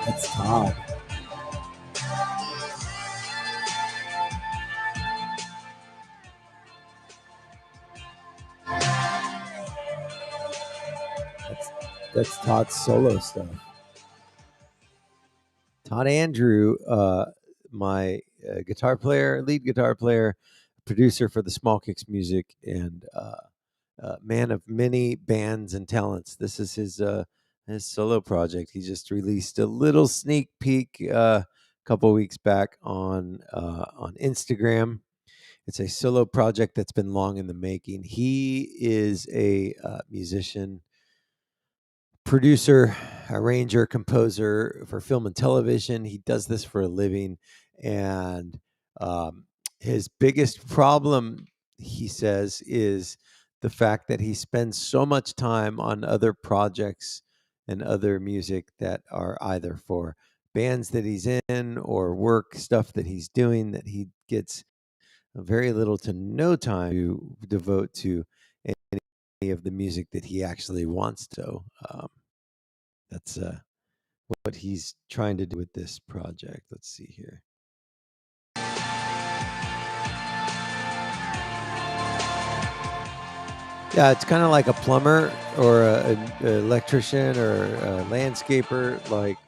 That's Todd. That's Todd's solo stuff. Todd Andrew, my guitar player, lead guitar player, producer for the Small Kicks Music, and man of many bands and talents. This is his solo project. He just released a little sneak peek a couple weeks back on Instagram. It's a solo project that's been long in the making. He is a musician, producer, arranger, composer for film and television. He does this for a living. And um, his biggest problem, he says, is the fact that he spends so much time on other projects and other music that are either for bands that he's in or work stuff that he's doing, that he gets very little to no time to devote to any of the music that he actually wants to. That's what he's trying to do with this project. Let's see here. Yeah, it's kind of like a plumber or an electrician or a landscaper. Like,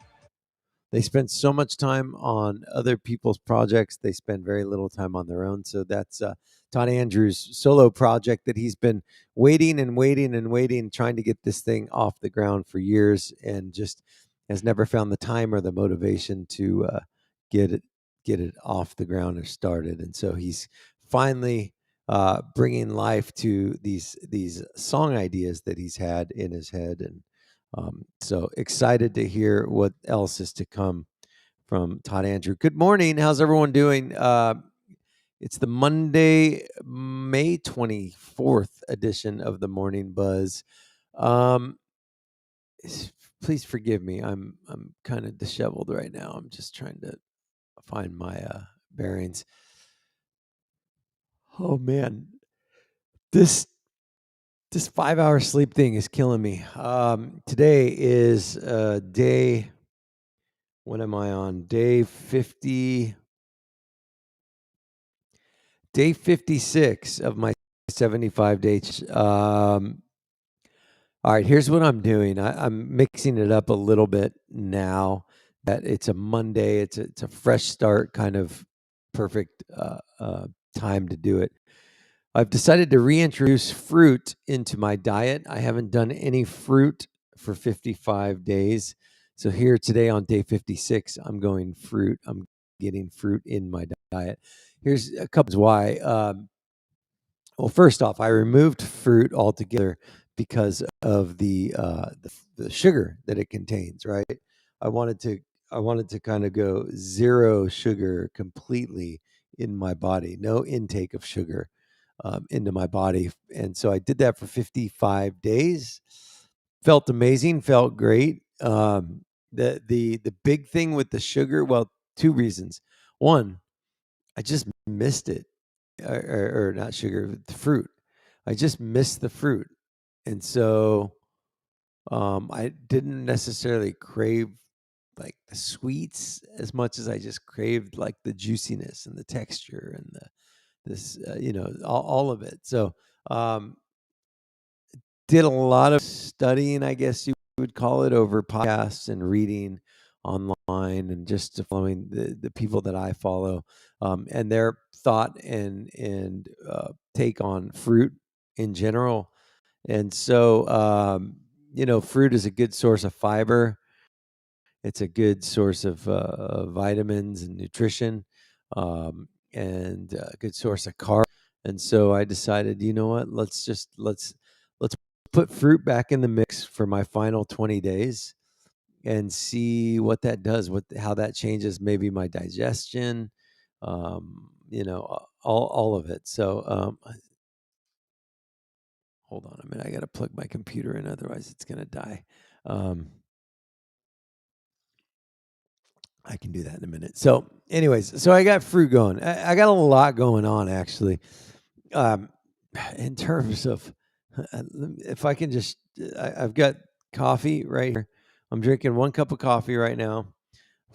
they spend so much time on other people's projects, they spend very little time on their own. So that's Todd Andrews' solo project that he's been waiting and waiting and waiting, trying to get this thing off the ground for years, and just has never found the time or the motivation to get it get it off the ground or started. And so he's finally bringing life to these song ideas that he's had in his head. And so excited to hear what else is to come from Todd Andrew. Good morning. How's everyone doing? It's the Monday, May 24th edition of the Morning Buzz. Um, please forgive me. I'm kind of disheveled right now. I'm just trying to find my bearings. Oh man, this 5 hour sleep thing is killing me. Today is day. What am I on? Day 50. Day 56 of my 75 days. All right, here's what I'm doing. I'm mixing it up a little bit now that it's a Monday. It's a fresh start, kind of perfect time to do it. I've decided to reintroduce fruit into my diet. I haven't done any fruit for 55 days. So here today on day 56, I'm going fruit. I'm getting fruit in my diet. Here's a couple reasons why. Well, first off, I removed fruit altogether because of the sugar that it contains. Right, I wanted to I wanted to kind of go zero sugar completely in my body, no intake of sugar into my body, and so I did that for 55 days. Felt amazing, felt great. The big thing with the sugar, well, two reasons. One, I just missed it, or not sugar, the fruit. I just missed the fruit, and so I didn't necessarily crave like the sweets as much as I just craved like the juiciness and the texture and all of it. So um, did a lot of studying, I guess you would call it, over podcasts and reading online, and just following the people that I follow, and their thought and take on fruit in general. And so, fruit is a good source of fiber. It's a good source of vitamins and nutrition, and a good source of carbs. And so I decided, you know what? Let's put fruit back in the mix for my final 20 days and see what that does, how that changes maybe my digestion, all of it. So hold on a minute. I got to plug my computer in, otherwise it's going to die. I can do that in a minute. So, anyways, so I got fruit going. I got a lot going on actually. Um, in terms of, if I can just, I've got coffee right here. I'm drinking one cup of coffee right now.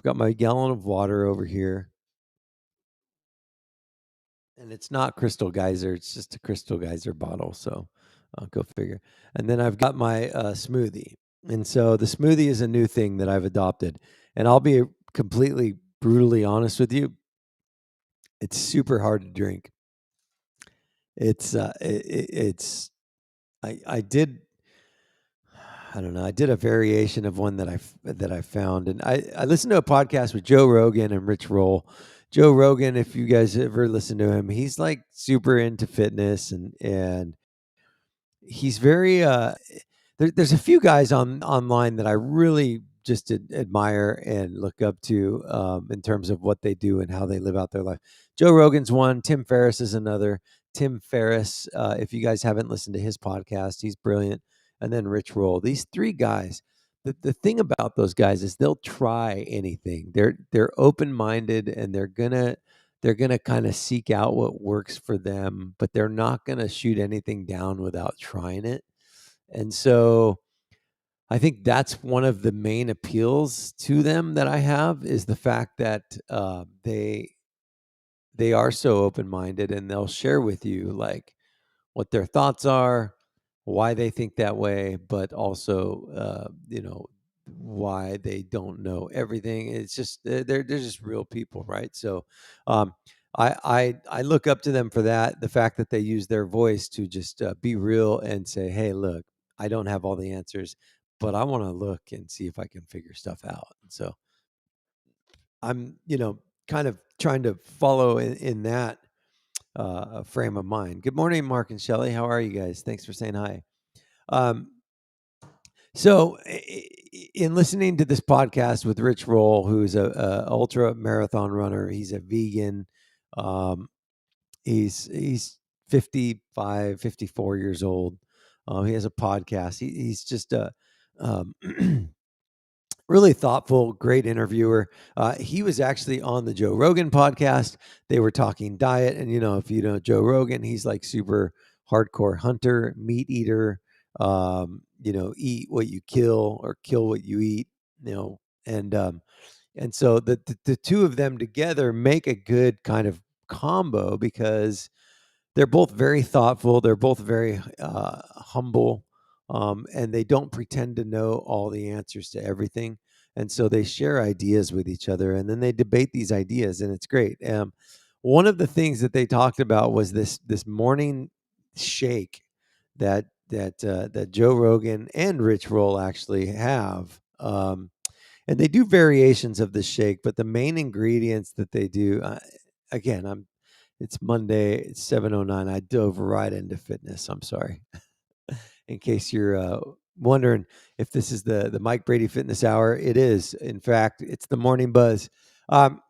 I've got my gallon of water over here, and it's not Crystal Geyser. It's just a Crystal Geyser bottle. So go figure. And then I've got my smoothie. And so the smoothie is a new thing that I've adopted. And I'll be completely brutally honest with you. It's super hard to drink. It's I did I don't know. I did a variation of one that I found, and I listened to a podcast with Joe Rogan and Rich Roll. Joe Rogan, if you guys ever listen to him, he's like super into fitness, and he's very there's a few guys online that I really just admire and look up to in terms of what they do and how they live out their life. Joe Rogan's one. Tim Ferriss is another. Tim Ferriss, if you guys haven't listened to his podcast, he's brilliant. And then Rich Roll. These three guys. The thing about those guys is they'll try anything. They're open minded, and they're gonna kind of seek out what works for them, but they're not gonna shoot anything down without trying it. And so I think that's one of the main appeals to them that I have, is the fact that they are so open minded, and they'll share with you like what their thoughts are, why they think that way, but also why they don't know everything. It's just they're just real people, right? So um, I look up to them for that. The fact that they use their voice to just be real and say, "Hey, look, I don't have all the answers, but I want to look and see if I can figure stuff out." And so I'm kind of trying to follow in that frame of mind. Good morning, Mark and Shelley. How are you guys? Thanks for saying hi. Um, so, in listening to this podcast with Rich Roll, who's a ultra marathon runner, he's a vegan. Um, he's 55, 54 years old. He has a podcast. He's just a um, really thoughtful, great interviewer. He was actually on the Joe Rogan podcast. They were talking diet, and if you know Joe Rogan, he's like super hardcore hunter, meat eater. Eat what you kill or kill what you eat. And so the two of them together make a good kind of combo, because they're both very thoughtful. They're both very humble, and they don't pretend to know all the answers to everything. And so they share ideas with each other, and then they debate these ideas, and it's great. One of the things that they talked about was this morning shake that Joe Rogan and Rich Roll actually have. And they do variations of the shake, but the main ingredients that they do, again, it's Monday, it's 7:09. I dove right into fitness. I'm sorry. In case you're wondering if this is the Mike Brady Fitness Hour, it is. In fact, it's the morning buzz. Um,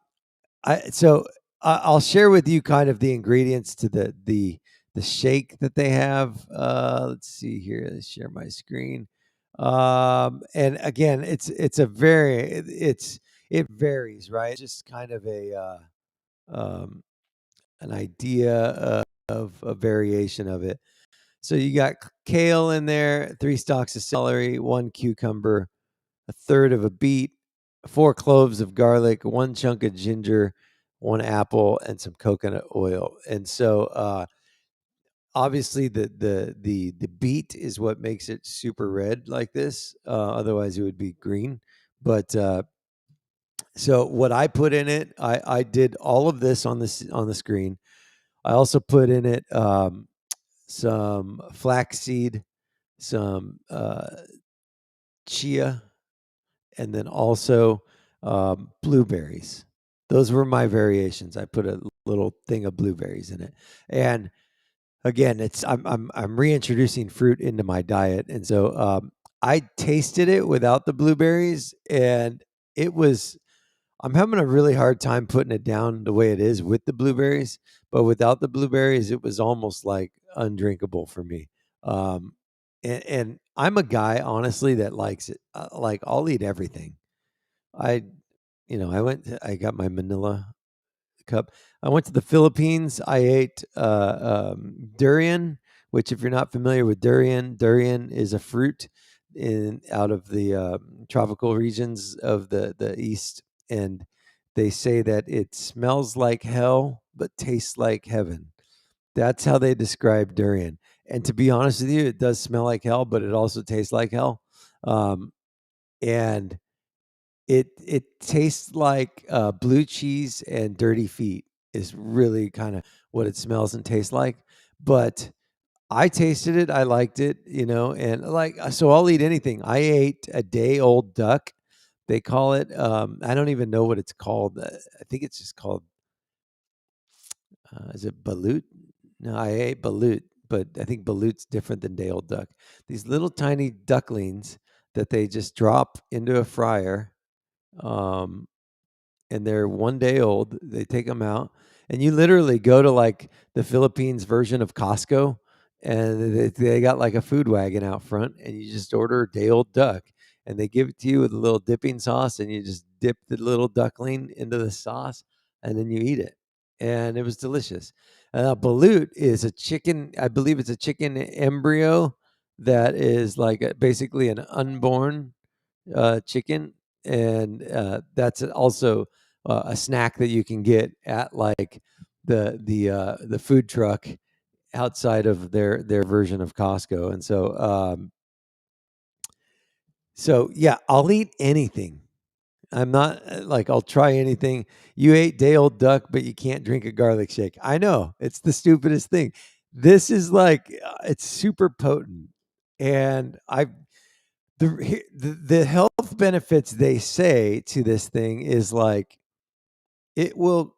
I'll share with you kind of the ingredients to the shake that they have. Let's see here. Let's share my screen. And again, it varies, right? It's just kind of um, an idea of a variation of it. So you got kale in there, 3 stalks of celery, 1 cucumber, a third of a beet, 4 cloves of garlic, 1 chunk of ginger, 1 apple, and some coconut oil. And so obviously the beet is what makes it super red like this. Otherwise it would be green. But so what I put in it, I did all of this on the screen. I also put in it some flaxseed, some chia, and then also blueberries. Those were my variations. I put a little thing of blueberries in it, and again, I'm reintroducing fruit into my diet, and so I tasted it without the blueberries, and it was. I'm having a really hard time putting it down the way it is with the blueberries, but without the blueberries, it was almost like undrinkable for me. Um, and I'm a guy, honestly, that likes it. Like I'll eat everything. I, I got my Manila cup. I went to the Philippines. I ate durian, which, if you're not familiar with durian is a fruit in out of the tropical regions of the East and they say that it smells like hell but tastes like heaven. That's how they describe durian. And to be honest with you, it does smell like hell, but it also tastes like hell. Um, and it tastes like blue cheese and dirty feet is really kind of what it smells and tastes like. But I tasted it, I liked it, and like so I'll eat anything. I ate a day old duck. They call it. I don't even know what it's called. I think it's just called. Is it balut? No, I ate balut, but I think balut's different than day old duck. These little tiny ducklings that they just drop into a fryer. Um, and they're 1 day old. They take them out, and you literally go to like the Philippines version of Costco, and they got like a food wagon out front, and you just order a day old duck, and they give it to you with a little dipping sauce, and you just dip the little duckling into the sauce, and then you eat it, and it was delicious. Balut is a chicken. I believe it's a chicken embryo that is like basically an unborn chicken, and that's also a snack that you can get at like the food truck outside of their version of Costco. And so yeah, I'll eat anything. I'm not like I'll try anything. You ate day old duck, but you can't drink a garlic shake. I know it's the stupidest thing. This is like it's super potent, and I the health benefits they say to this thing is like it will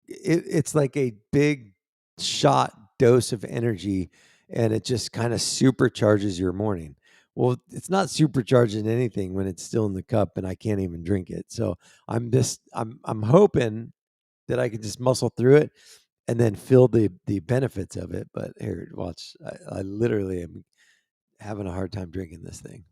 it's like a big shot dose of energy, and it just kind of supercharges your morning. Well, it's not supercharging anything when it's still in the cup and I can't even drink it. So I'm hoping that I can just muscle through it and then feel the benefits of it. But here, watch, I literally am having a hard time drinking this thing.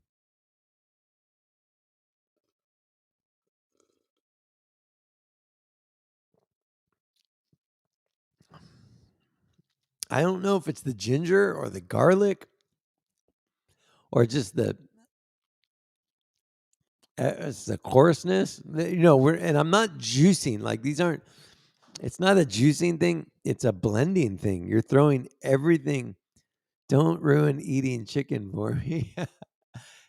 I don't know if it's the ginger or the garlic or just it's the coarseness. And I'm not juicing. Like these aren't. It's not a juicing thing. It's a blending thing. You're throwing everything. Don't ruin eating chicken for me.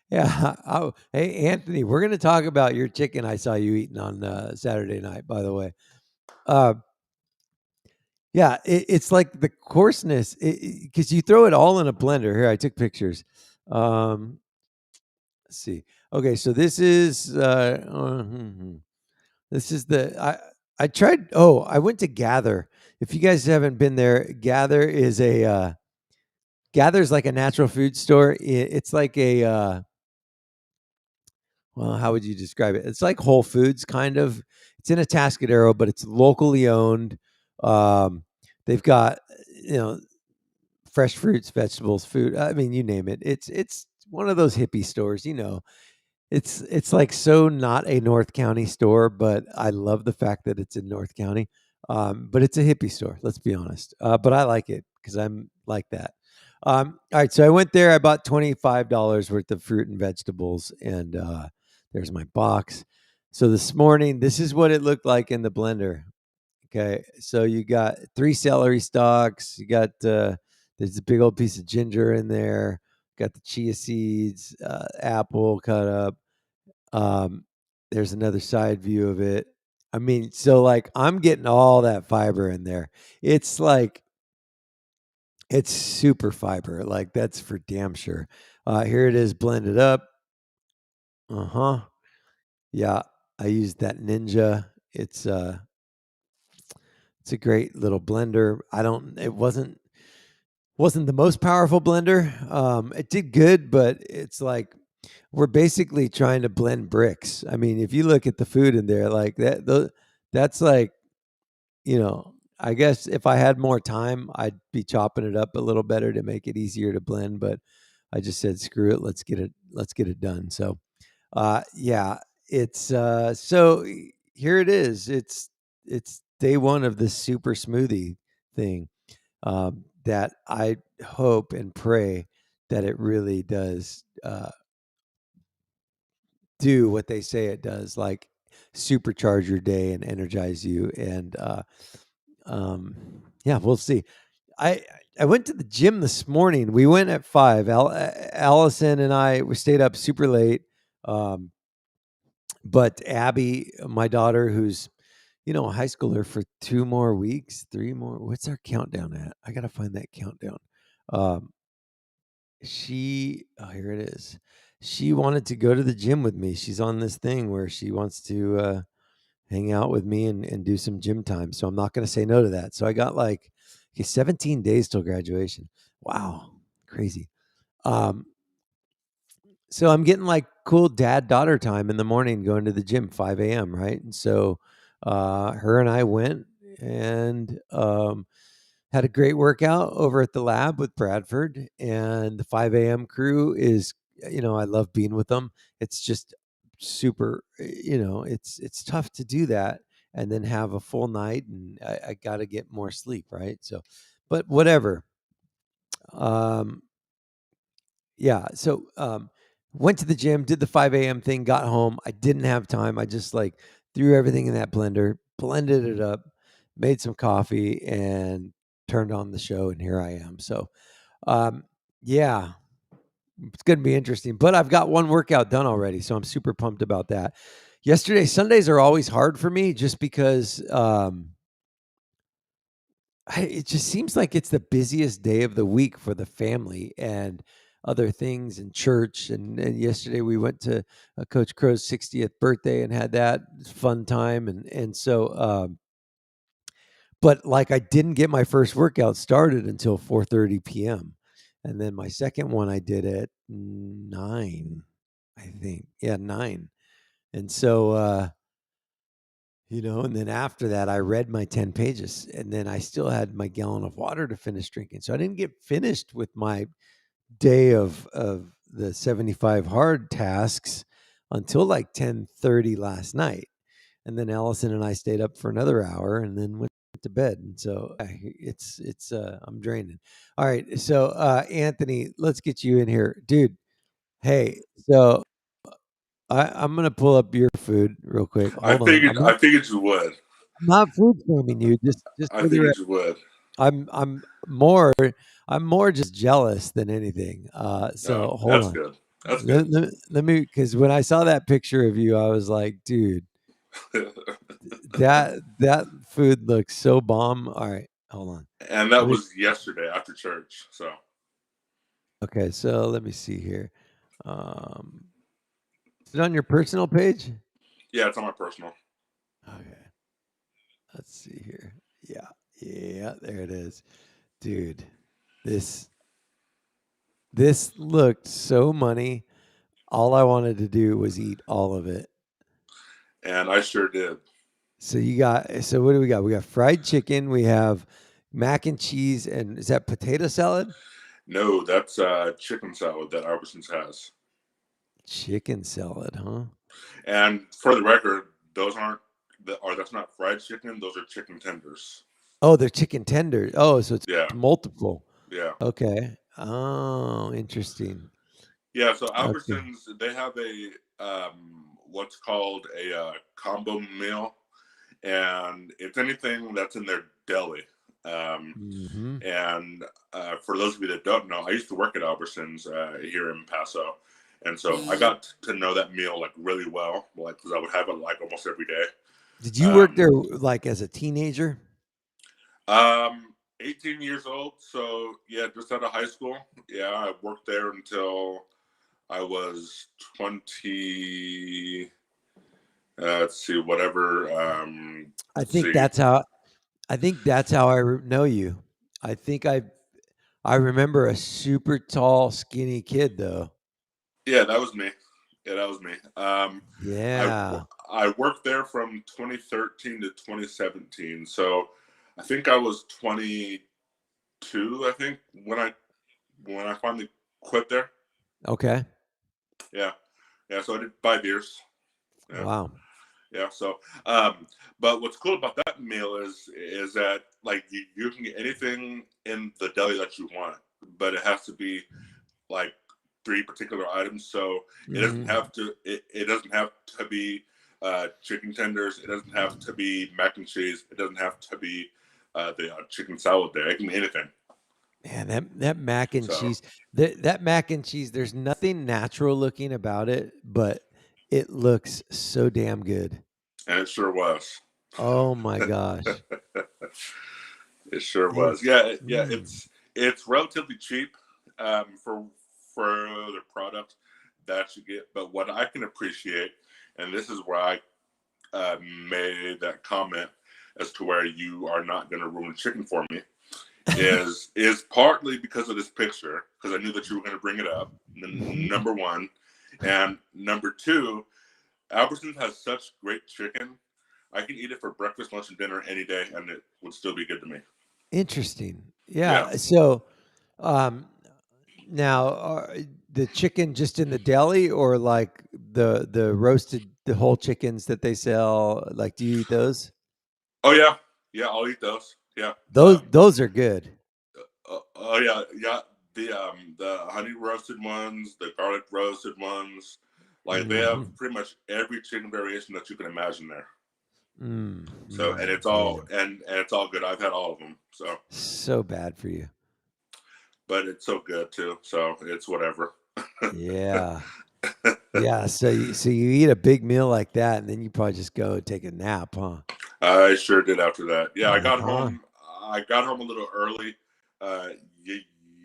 Yeah. Oh, hey Anthony, we're gonna talk about your chicken I saw you eating on Saturday night. By the way, uh, yeah, it's like the coarseness because you throw it all in a blender. Here, I took pictures. Um, let's see. Okay, so this is this is the I tried. Oh, I went to Gather. If you guys haven't been there, Gather's like a natural food store. It's like a well, how would you describe it? It's like Whole Foods kind of. It's in a Atascadero, but it's locally owned. Um, they've got you know fresh fruits, vegetables, food. I mean, you name it. It's one of those hippie stores. It's like so not a North County store, but I love the fact that it's in North County. But it's a hippie store. Let's be honest. But I like it because I'm like that. All right, so I went there. I bought $25 worth of fruit and vegetables, and there's my box. So this morning, this is what it looked like in the blender. Okay, so you got 3 celery stalks. You got there's a big old piece of ginger in there. Got the chia seeds, apple cut up. Um, there's another side view of it. I mean, so like I'm getting all that fiber in there. It's like it's super fiber. Like that's for damn sure. Here it is blended up. Uh-huh. Yeah, I used that Ninja. It's a great little blender. I don't it wasn't the most powerful blender. It did good, but it's like we're basically trying to blend bricks. I mean, if you look at the food in there, like that's like, I guess if I had more time, I'd be chopping it up a little better to make it easier to blend. But I just said, screw it, let's get it done. So, yeah, it's here it is. It's day one of this super smoothie thing that I hope and pray that it really does do what they say it does. Like supercharge your day and energize you. And yeah, we'll see. I I went to the gym this morning. We went at 5. Allison and we stayed up super late. Um, but Abby, my daughter, who's a high schooler for 2 more weeks, 3 more. What's our countdown at? I gotta find that countdown. Um, here it is. She wanted to go to the gym with me. She's on this thing where she wants to hang out with me and do some gym time. So I'm not gonna say no to that. So I got like, okay, 17 days till graduation. Wow, crazy. Um, so I'm getting like cool dad-daughter time in the morning going to the gym, 5 AM, right? And so, her and I went and, had a great workout over at the lab with Bradford, and the 5 AM crew is, I love being with them. It's just super, it's tough to do that and then have a full night, and I gotta get more sleep, right? So, but whatever. Um, yeah. So, went to the gym, did the 5 AM thing, got home. I didn't have time. I just like threw everything in that blender, blended it up, made some coffee, and turned on the show. And here I am. So, um, yeah, it's going to be interesting. But I've got one workout done already. So I'm super pumped about that. Sundays are always hard for me just because, it just seems like it's the busiest day of the week for the family and other things and church. And yesterday we went to Coach Crow's 60th birthday and had that fun time. And so, but like I didn't get my first workout started until 4:30 p.m. And then my second one I did at 9, I think. Yeah, 9. And so, and then after that, I read my 10 pages and then I still had my gallon of water to finish drinking. So I didn't get finished with my day of the 75 hard tasks until like 10:30 last night. And then Allison and I stayed up for another hour and then went to bed. And so I'm draining. All right. So, Anthony, let's get you in here, dude. Hey, so I'm going to pull up your food real quick. I Hold on. figured I figured you would. I'm not food shaming you. Just I for the figured you would. I'm more just jealous than anything. No, So hold that's on. good. That's good. Let me, because when I saw that picture of you, I was like, dude, that food looks so bomb. All right, hold on. And Let that me. was yesterday after church. So Okay, so let me see here. Um, is it on your personal page? yeah, it's on my personal. Okay, let's see here. Yeah, yeah, there it is, dude. This this looked so money. All I wanted to do was eat all of it. And I sure did. So what do we got? We got fried chicken, we have mac and cheese, and is that potato salad? No, that's chicken salad that Albertsons has. Chicken salad, huh? And for the record, those aren't or that's not fried chicken. Those are chicken tenders. Oh, they're chicken tenders. Oh, so it's Yeah, multiple. yeah, Okay. Oh, interesting. yeah. So Okay. Albertsons, they have a what's called a combo meal, and it's anything that's in their deli. Um, Mhm. and for those of you that don't know, I used to work at Albertsons here in Paso, and so I got to know that meal like really well, like because I would have it like almost every day. Did you work Um, there like as a teenager? 18 years old, so yeah, just out of high school. Yeah, I worked there until I was 20. Let's see, whatever. I Let's think see. that's how I know you. I think I remember a super tall, skinny kid though. Yeah, that was me. Yeah, that was me. I Yeah. I worked there from 2013 to 2017. So I think I was 22. I think when I finally quit there. Okay. Yeah, yeah. So I did 5 years. Yeah, Wow. yeah. So, but what's cool about that meal is that like you can get anything in the deli that you want, but it has to be like three particular items. So it doesn't Mhm. have to. It doesn't have to be chicken tenders. It doesn't have to be mac and cheese. It doesn't have to be the chicken salad there. It can be anything. Man, that mac and So, cheese, that mac and cheese, there's nothing natural looking about it, but it looks so damn good. and it sure was. Oh my gosh. It sure was. It's Yeah, yeah. mm. It's relatively cheap for the product that you get. But what I can appreciate, and this is where I made that comment as to where you are not going to ruin chicken for me, is partly because of this picture, because I knew that you were going to bring it up. Number one, and number two, Albertsons has such great chicken. I can eat it for breakfast, lunch, and dinner any day, and it would still be good to me. Interesting. Yeah. Yeah. So, um, now the chicken just in the deli or like the roasted the whole chickens that they sell? Like, do you eat those? Oh yeah. Yeah. I'll eat those. Yeah. Those are good. Oh yeah. Yeah. The honey roasted ones, the garlic roasted ones, like they have Mhm. pretty much every chicken variation that you can imagine there. So and it's all Man, and it's all good. I've had all of them. So, so bad for you. but it's so good too. So it's whatever. Yeah. Yeah, so you eat a big meal like that, and then you probably just go take a nap, huh? I sure did after that. Yeah, I got Uh-huh. home. I got home a little early uh,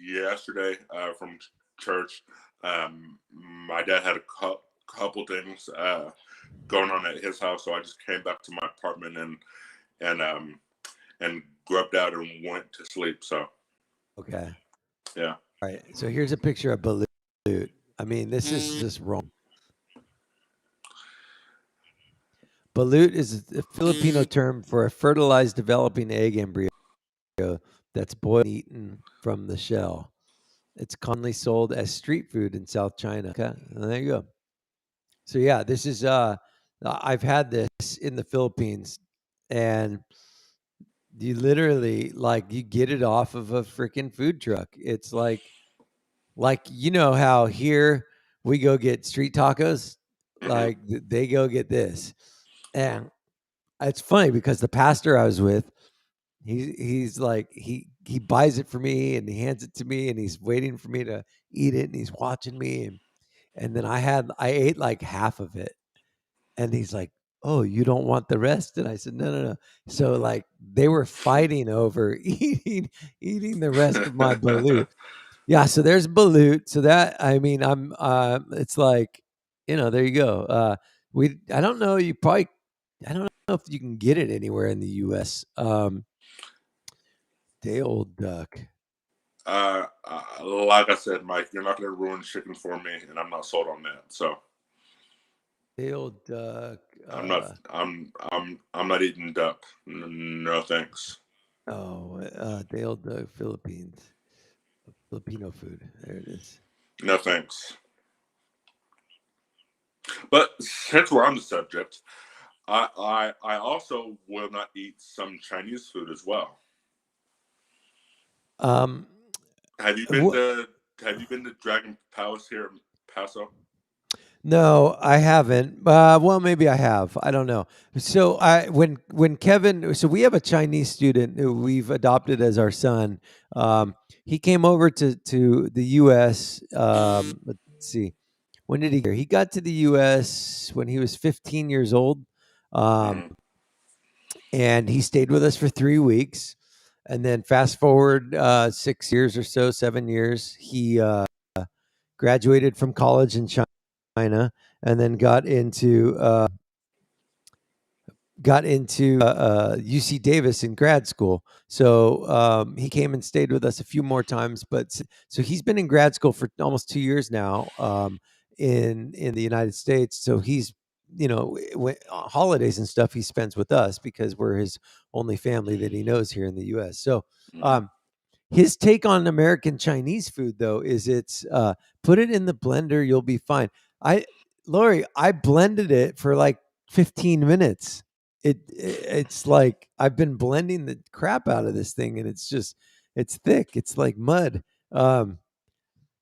yesterday from church. My dad had a couple things going on at his house, so I just came back to my apartment and and grubbed out and went to sleep. So Okay. yeah. All right. So here's a picture of balut. I mean, this is just wrong. Balut is a Filipino term for a fertilized developing egg embryo that's boiled and eaten from the shell. It's commonly sold as street food in South China. Okay, well, there you go. So yeah, this is I've had this in the Philippines, and you literally like you get it off of a freaking food truck. It's like you know how here we go get street tacos, Hmm. like they go get this. And it's funny because the pastor I was with, he's like he buys it for me and he hands it to me and he's waiting for me to eat it and he's watching me and then I ate like half of it and he's like, "Oh, you don't want the rest?" And I said, "No, no, no." So like they were fighting over eating the rest of my balut. Yeah, so there's balut. So that I mean, I'm it's like, there you go. I don't know, I don't know if you can get it anywhere in the US. Day old duck. Like I said, Mike, you're not going to ruin chicken for me, and I'm not sold on that. So Day old duck. I'm not. I'm not eating duck. No thanks. Day old duck, Philippines. Filipino food. There it is. No thanks. But since we're on the subject, I also will not eat some Chinese food as well. Um, Have you been wha to Have you been to Dragon Palace here in Paso? No, I haven't. Well, maybe I have. I don't know. So when Kevin, so we have a Chinese student who we've adopted as our son. He came over to the U.S. Let's see, when did he get here? He got to the U.S. when he was 15 years old, um, Mm-hmm. and he stayed with us for 3 weeks. And then fast forward 6 years or so, 7 years, he graduated from college in China, and then got into UC Davis in grad school. So he came and stayed with us a few more times. But so he's been in grad school for almost 2 years now in the United States. So he's holidays and stuff he spends with us because we're his only family that he knows here in the U.S. So Mm-hmm. um, his take on American Chinese food, though, is it's put it in the blender, you'll be fine. Lori, I blended it for like 15 minutes. It's like I've been blending the crap out of this thing, and it's thick. It's like mud. Um,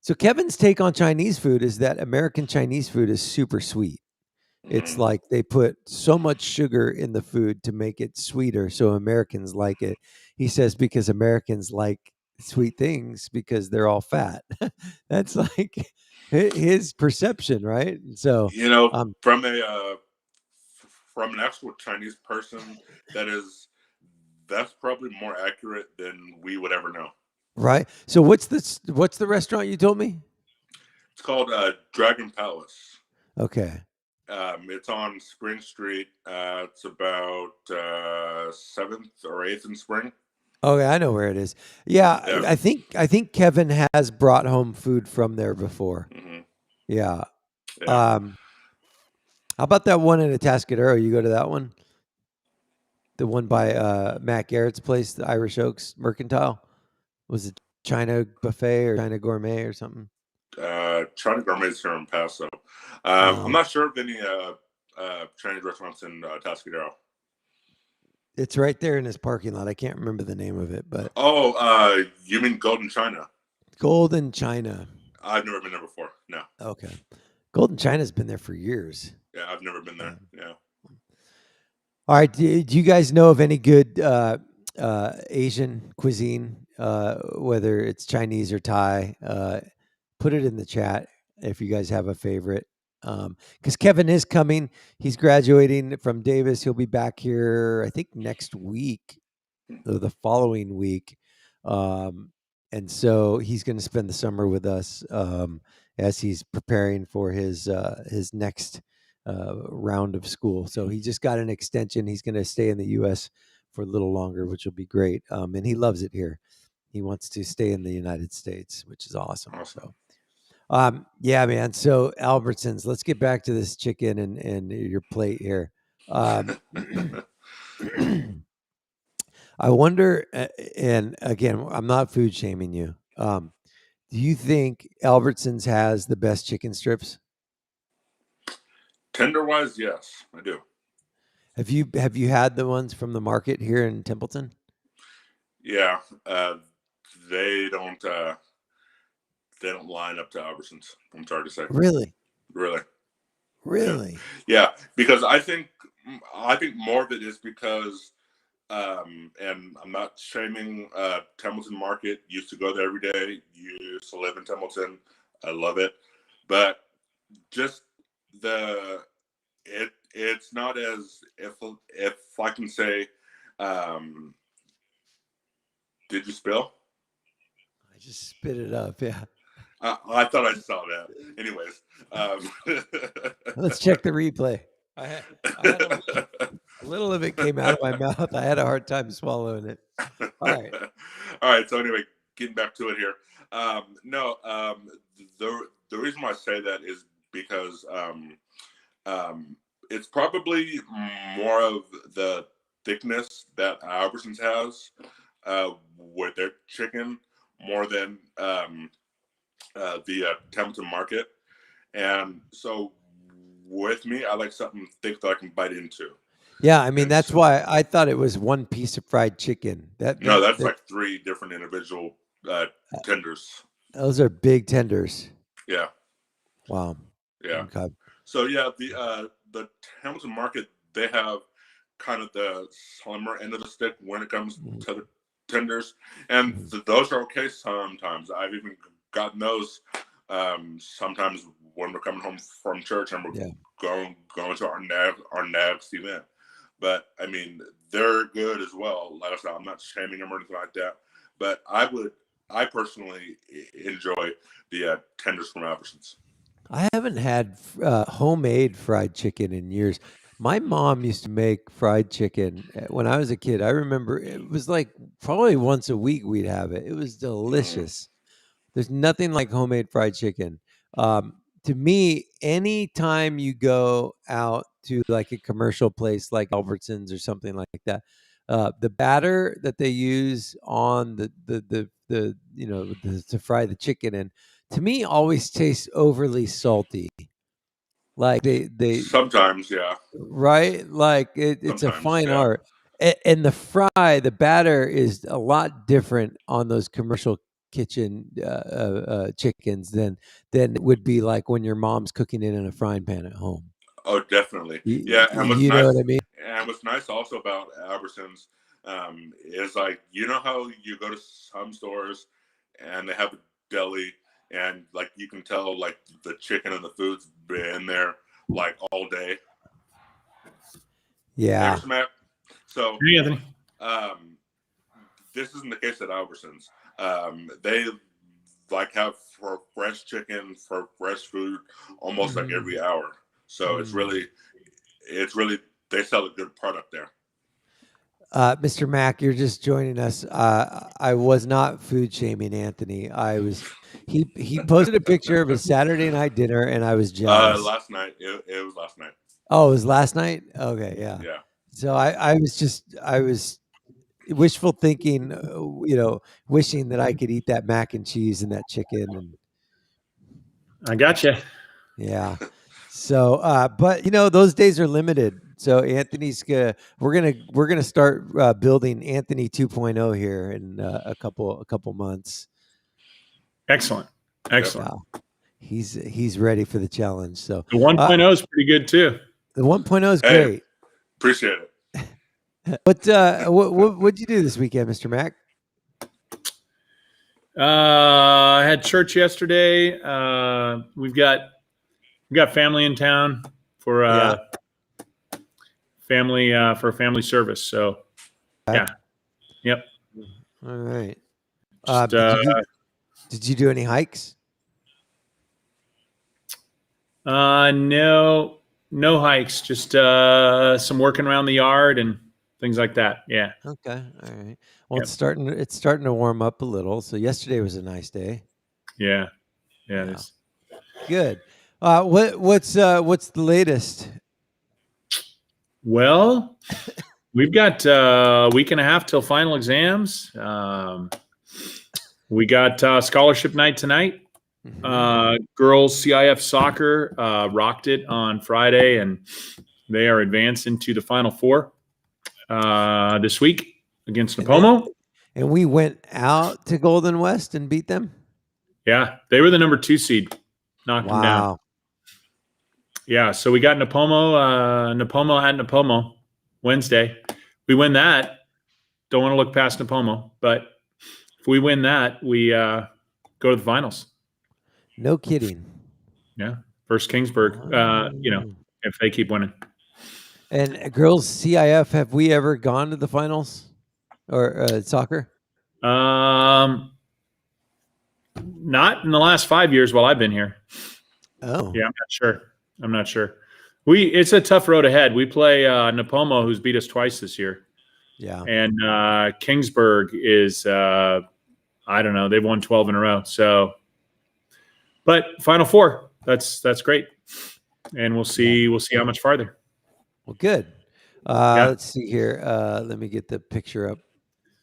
so Kevin's take on Chinese food is that American Chinese food is super sweet. It's Hmm. like they put so much sugar in the food to make it sweeter so Americans like it. He says because Americans like sweet things because they're all fat. That's like his perception, right? And so, You know, um, from an actual Chinese person, that is that's probably more accurate than we would ever know. right. So what's the restaurant you told me? It's called Dragon Palace. Okay. It's on Spring Street. It's about 7th or 8th in Spring. Okay, I know where it is. Yeah, Yeah. I think Kevin has brought home food from there before. Hmm. Yeah. Yeah. Um, how about that one in Atascadero? You go to that one? The one by Matt Garrett's place, the Irish Oaks Mercantile? Was it China Buffet or China Gourmet or something? China Gourmet's here in Paso. I'm Oh, not sure of any Chinese restaurants in Tascadero. it's right there in his parking lot. I can't remember the name of it, but Oh, you mean Golden China? Golden China. I've never been there before. No. Okay. Golden China's been there for years. Yeah, I've never been there. Yeah. Yeah. All right. Do you guys know of any good Asian cuisine, whether it's Chinese or Thai? Put it in the chat if you guys have a favorite. Because Kevin is coming. He's graduating from Davis. He'll be back here, I think, next week or the following week. Um, and so he's going to spend the summer with us as he's preparing for his next round of school. So he just got an extension. He's going to stay in the U.S. for a little longer, which will be great. And he loves it here. He wants to stay in the United States, which is awesome. Awesome. So, yeah, man. So Albertsons, let's get back to this chicken and your plate here. Um, I wonder, and again, I'm not food shaming you. Do you think Albertsons has the best chicken strips? Tender wise, yes, I do. Have you had the ones from the market here in Templeton? Yeah. They don't uh, they don't line up to Albertsons. I'm sorry to say. Really? Really. Yeah. Really? Yeah. Because I think more of it is because and I'm not shaming Templeton Market. Used to go there every day. Used to live in Templeton. I love it. But just the it's not as if I can say, um, did you spill? I just spit it up. Yeah. I thought I saw that. Anyways, Let's check the replay. I had a little of it came out of my mouth. I had a hard time swallowing it. All right. all right. So anyway, getting back to it here. No, the reason why I say that is because it's probably more of the thickness that Albertsons has with their chicken more than the Templeton Market. And so with me, I like something thick that I can bite into. Yeah, I mean And that's so, why I thought it was one piece of fried chicken. That no, that that's that like three different individual uh, tenders. those are big tenders. Yeah, Wow. yeah. Okay. So yeah, the Hamilton Market, they have kind of the slimmer end of the stick when it comes Mhm, to the tenders, and mhm. those are okay sometimes. I've even gotten those sometimes when we're coming home from church and we're Yeah. going to our next event. But I mean, they're good as well. Like I said, I'm not shaming them or anything like that. But I personally enjoy the tenders from Albertsons. I haven't had homemade fried chicken in years. My mom used to make fried chicken when I was a kid. I remember it was like probably once a week we'd have it. It was Mm, delicious. There's nothing like homemade fried chicken. To me, anytime you go out to like a commercial place like Albertsons or something like that, the batter that they use on to fry the chicken in, to me, always tastes overly salty. Like they sometimes, yeah. right? Like it's a Sometimes, fine yeah. art. And the batter is a lot different on those commercial kitchen chickens than it would be like when your mom's cooking it in a frying pan at home. Oh, definitely. Yeah, and what's You know nice, what I mean? and what's nice also about Albertsons is like you know how you go to some stores and they have a deli and like you can tell like the chicken and the food's been there like all day. Hey, Yeah. Mr. Matt. So Hey, Anthony. um, this isn't the case at Albertsons. They like have for fresh chicken, for fresh food, almost like Mhm. every hour. So it's really they sell a good product there. Mr. Mack, you're just joining us. I was not food shaming Anthony. He posted a picture of his Saturday night dinner, and I was jealous. Last night it was last night. Oh, it was last night. Okay, yeah. Yeah. So I was wishful thinking, wishing that I could eat that mac and cheese and that chicken, and I got you. yeah. So, but those days are limited. So we're gonna start building Anthony 2.0 here in a couple months. Excellent. Yeah, he's ready for the challenge. So The 1.0 is pretty good too. the 1.0 is Hey, great. appreciate it. But what'd you do this weekend, Mr. Mack? I had church yesterday. We've got family in town for Yeah. family service. So yeah, yep. All right. Just, Did you do any hikes? no hikes. Just some working around the yard and things like that. Yeah. Okay. All right. Well, Yep. it's starting to warm up a little. So yesterday was a nice day. Yeah. It Yeah. is. Good. What's the latest? Well, we've got a week and a half till final exams. We got scholarship night tonight. Girls CIF soccer rocked it on Friday, and they are advanced into the Final Four this week against Napomo. And we went out to Golden West and beat them. Yeah, they were the number 2 seed, knocked them down. Yeah, so we got Napomo at Napomo Wednesday. We win that. Don't want to look past Napomo, but if we win that, we go to the finals. No kidding. Yeah, versus Kingsburg. If they keep winning. And girls CIF, have we ever gone to the finals or soccer? Not in the last 5 years while I've been here. Oh, yeah, I'm not sure. It's a tough road ahead. We play Napomo, who's beat us twice this year. Yeah, and Kingsburg is I don't know. They've won 12 in a row. So, but Final Four, that's great, and we'll see how much farther. Well, good. Let's see here. Let me get the picture up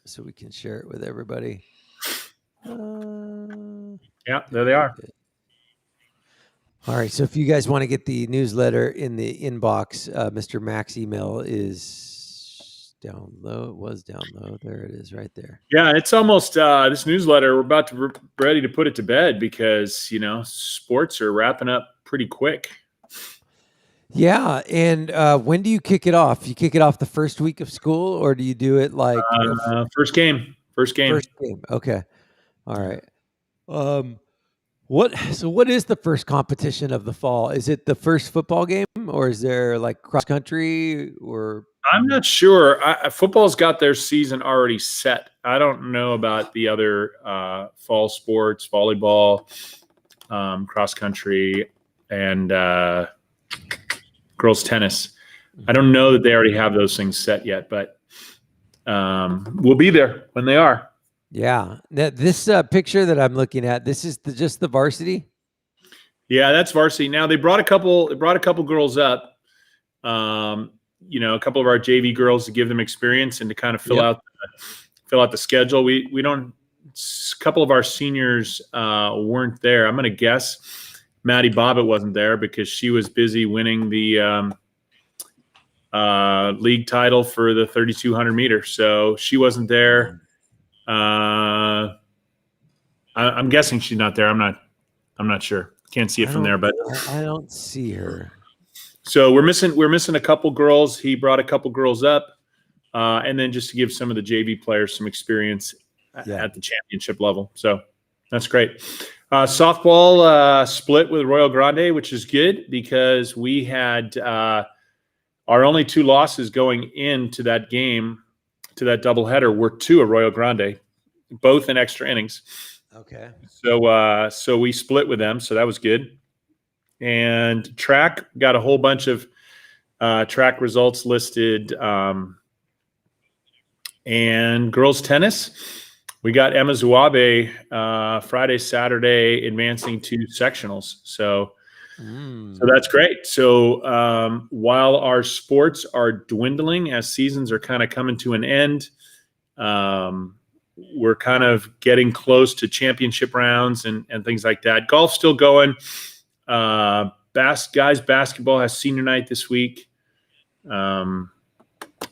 so we can share it with everybody. Yeah, there they are. All right. So if you guys want to get the newsletter in the inbox, Mr. Mack's email is down low. It was down low. There it is right there. Yeah, it's almost this newsletter. We're about to ready to put it to bed because, sports are wrapping up pretty quick. Yeah. And when do you kick it off? You kick it off the first week of school, or do you do it like first game? First game. Okay. All right. What is the first competition of the fall? Is it the first football game, or is there like cross country, or? I'm not sure. Football's got their season already set. I don't know about the other fall sports, volleyball, cross country, and girls tennis. I don't know that they already have those things set yet, but we'll be there when they are. Yeah. This picture that I'm looking at, this is just the varsity? Yeah, that's varsity. Now they brought a couple girls up. A couple of our JV girls to give them experience and to kind of fill out the schedule. We don't. A couple of our seniors weren't there. I'm going to guess Maddie Bobbitt wasn't there because she was busy winning the league title for the 3,200 meter. So she wasn't there. I'm guessing she's not there. I'm not sure. Can't see it from there, but I don't see her. So we're missing a couple girls. He brought a couple girls up, and then just to give some of the JV players some experience at the championship level. So that's great. Softball split with Royal Grande, which is good because we had our only 2 losses going into that game, to that doubleheader, were 2 of Royal Grande, both in extra innings. Okay. So we split with them, so that was good. And track, got a whole bunch of track results listed. And girls tennis, we got Emma Zuabe Friday, Saturday, advancing to sectionals. So that's great. So while our sports are dwindling as seasons are kind of coming to an end, we're kind of getting close to championship rounds and things like that. Golf's still going. Guys basketball has senior night this week. And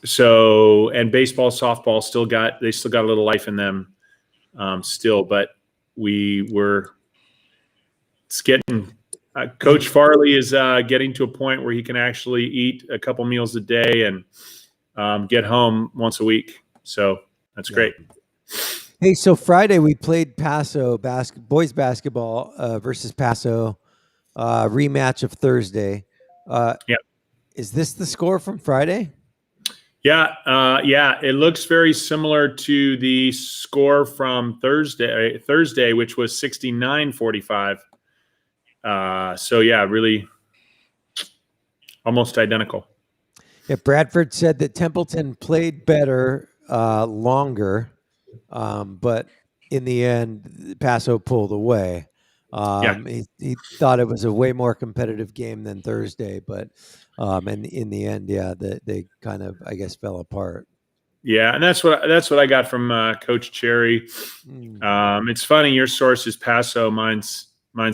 baseball, softball still got a little life in them still, but it's getting, Coach Farley is getting to a point where he can actually eat a couple meals a day and get home once a week. So that's great. Hey, so Friday we played Paso boys basketball versus Paso, rematch of Thursday. Is this the score from Friday? Yeah. It looks very similar to the score from Thursday, which was 69-45. So yeah, really almost identical. Yeah, Bradford said that Templeton played better, longer, but in the end, Paso pulled away. He thought it was a way more competitive game than Thursday, but and in the end, they kind of, I guess, fell apart. Yeah, and that's what I got from Coach Cherry. It's funny, your source is Paso, mine's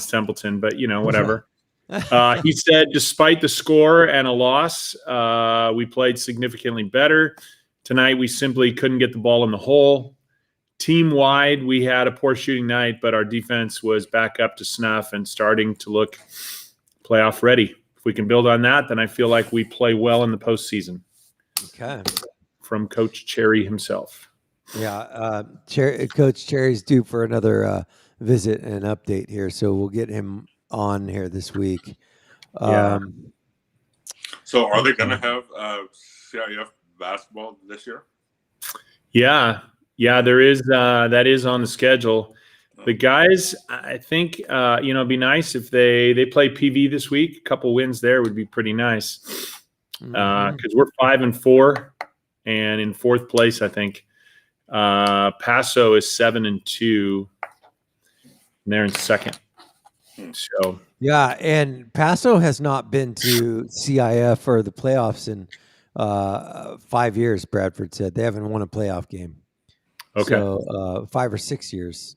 Templeton, but whatever. He said, despite the score and a loss, we played significantly better. Tonight, we simply couldn't get the ball in the hole. Team-wide, we had a poor shooting night, but our defense was back up to snuff and starting to look playoff ready. If we can build on that, then I feel like we play well in the postseason. Okay. From Coach Cherry himself. Yeah, Coach Cherry's due for another visit and update here, so we'll get him on here this week. So are they going to have CIF basketball this year? Yeah, there is. That is on the schedule. The guys, I think, it'd be nice if they play PV this week. A couple wins there would be pretty nice because we're 5-4 and in 4th place, I think. Paso is 7-2, and they're in 2nd. So yeah, and Paso has not been to CIF or the playoffs in 5 years. Bradford said they haven't won a playoff game. Okay, so 5 or 6 years.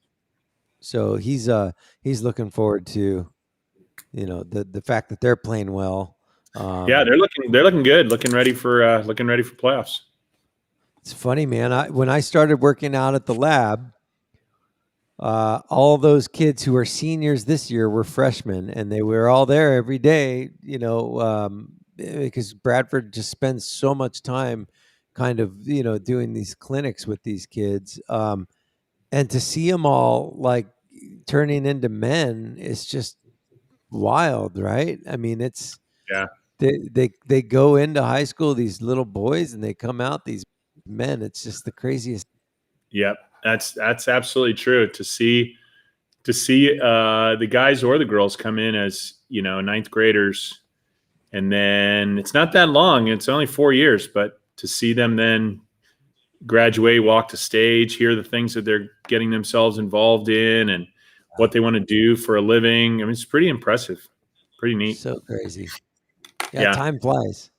So he's looking forward to, the fact that they're playing well. Yeah, they're looking good, looking ready for playoffs. It's funny, man. When I started working out at the lab, all those kids who are seniors this year were freshmen, and they were all there every day, because Bradford just spends so much time kind of, doing these clinics with these kids. And to see them all like turning into men is just wild, right? I mean, it's they go into high school, these little boys, and they come out these men. It's just the craziest. Yep, that's absolutely true. To see the guys or the girls come in as 9th graders, and then it's not that long. It's only 4 years, but to see them then graduate, walk the stage, hear the things that they're getting themselves involved in, and what they want to do for a living. I mean, it's pretty impressive, pretty neat. So crazy. Yeah. Time flies.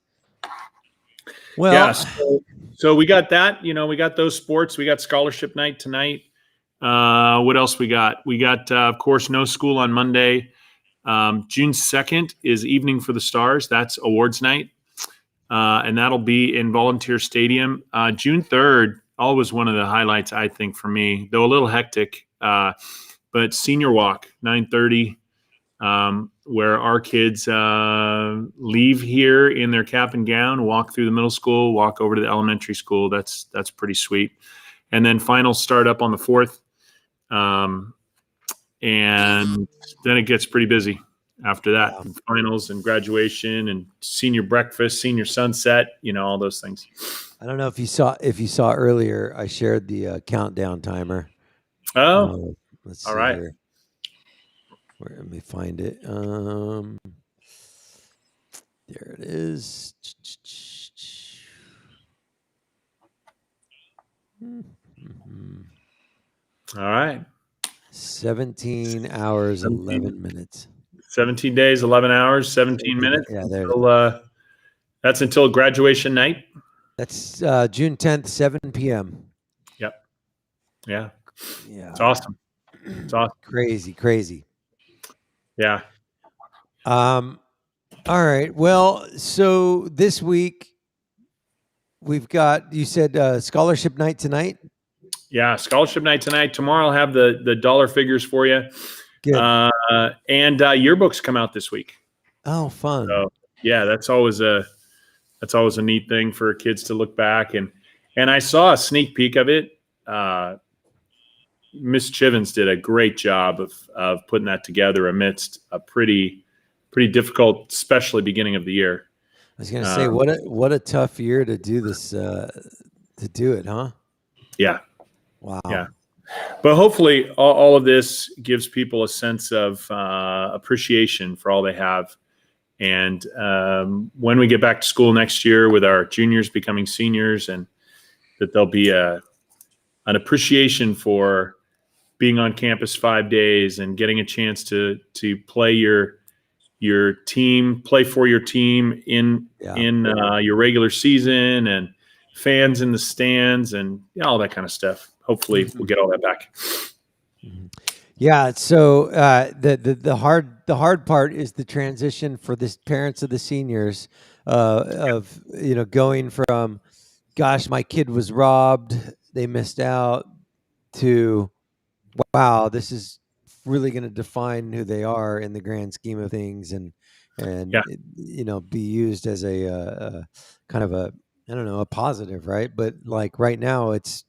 Well, yeah. So we got that. We got those sports. We got scholarship night tonight. What else we got? We got, of course, no school on Monday. June 2nd is Evening for the Stars. That's awards night. And that'll be in Volunteer Stadium. June 3rd, always one of the highlights, I think, for me, though a little hectic. But Senior Walk, 9:30. where our kids leave here in their cap and gown, walk through the middle school, walk over to the elementary school. That's pretty sweet. And then finals start up on the 4th. And then it gets pretty busy after that. Yeah. And finals and graduation and senior breakfast, senior sunset, all those things. I don't know if you saw earlier, I shared the countdown timer. Oh, let's all see right. here. Let me find it. There it is. All right. 17 hours, 11 minutes. 17 days, 11 hours, 17 minutes. Yeah, there. That's until graduation night. That's June 10th, 7 p.m. Yep. Yeah. Yeah. It's awesome. It's awesome. Crazy. Yeah. All right. Well, so this week we've got, you said scholarship night tonight? Yeah, scholarship night tonight. Tomorrow I'll have the dollar figures for you. Good. And yearbooks come out this week. Oh, fun. So, yeah, that's always a neat thing for kids to look back, and I saw a sneak peek of it. Miss Chivens did a great job of putting that together amidst a pretty difficult, especially beginning of the year. I was going to say, what a tough year to do this, to do it, huh? Yeah. Wow. Yeah. But hopefully all of this gives people a sense of appreciation for all they have. And when we get back to school next year with our juniors becoming seniors, and that there'll be an appreciation for being on campus 5 days and getting a chance to play your team, play for your team in your regular season, and fans in the stands and all that kind of stuff. Hopefully we'll get all that back. Yeah. So the hard part is the transition for the parents of the seniors of going from, gosh, my kid was robbed, they missed out, to, wow, this is really going to define who they are in the grand scheme of things, and be used as a kind of a, I don't know, a positive, right? But like right now, it's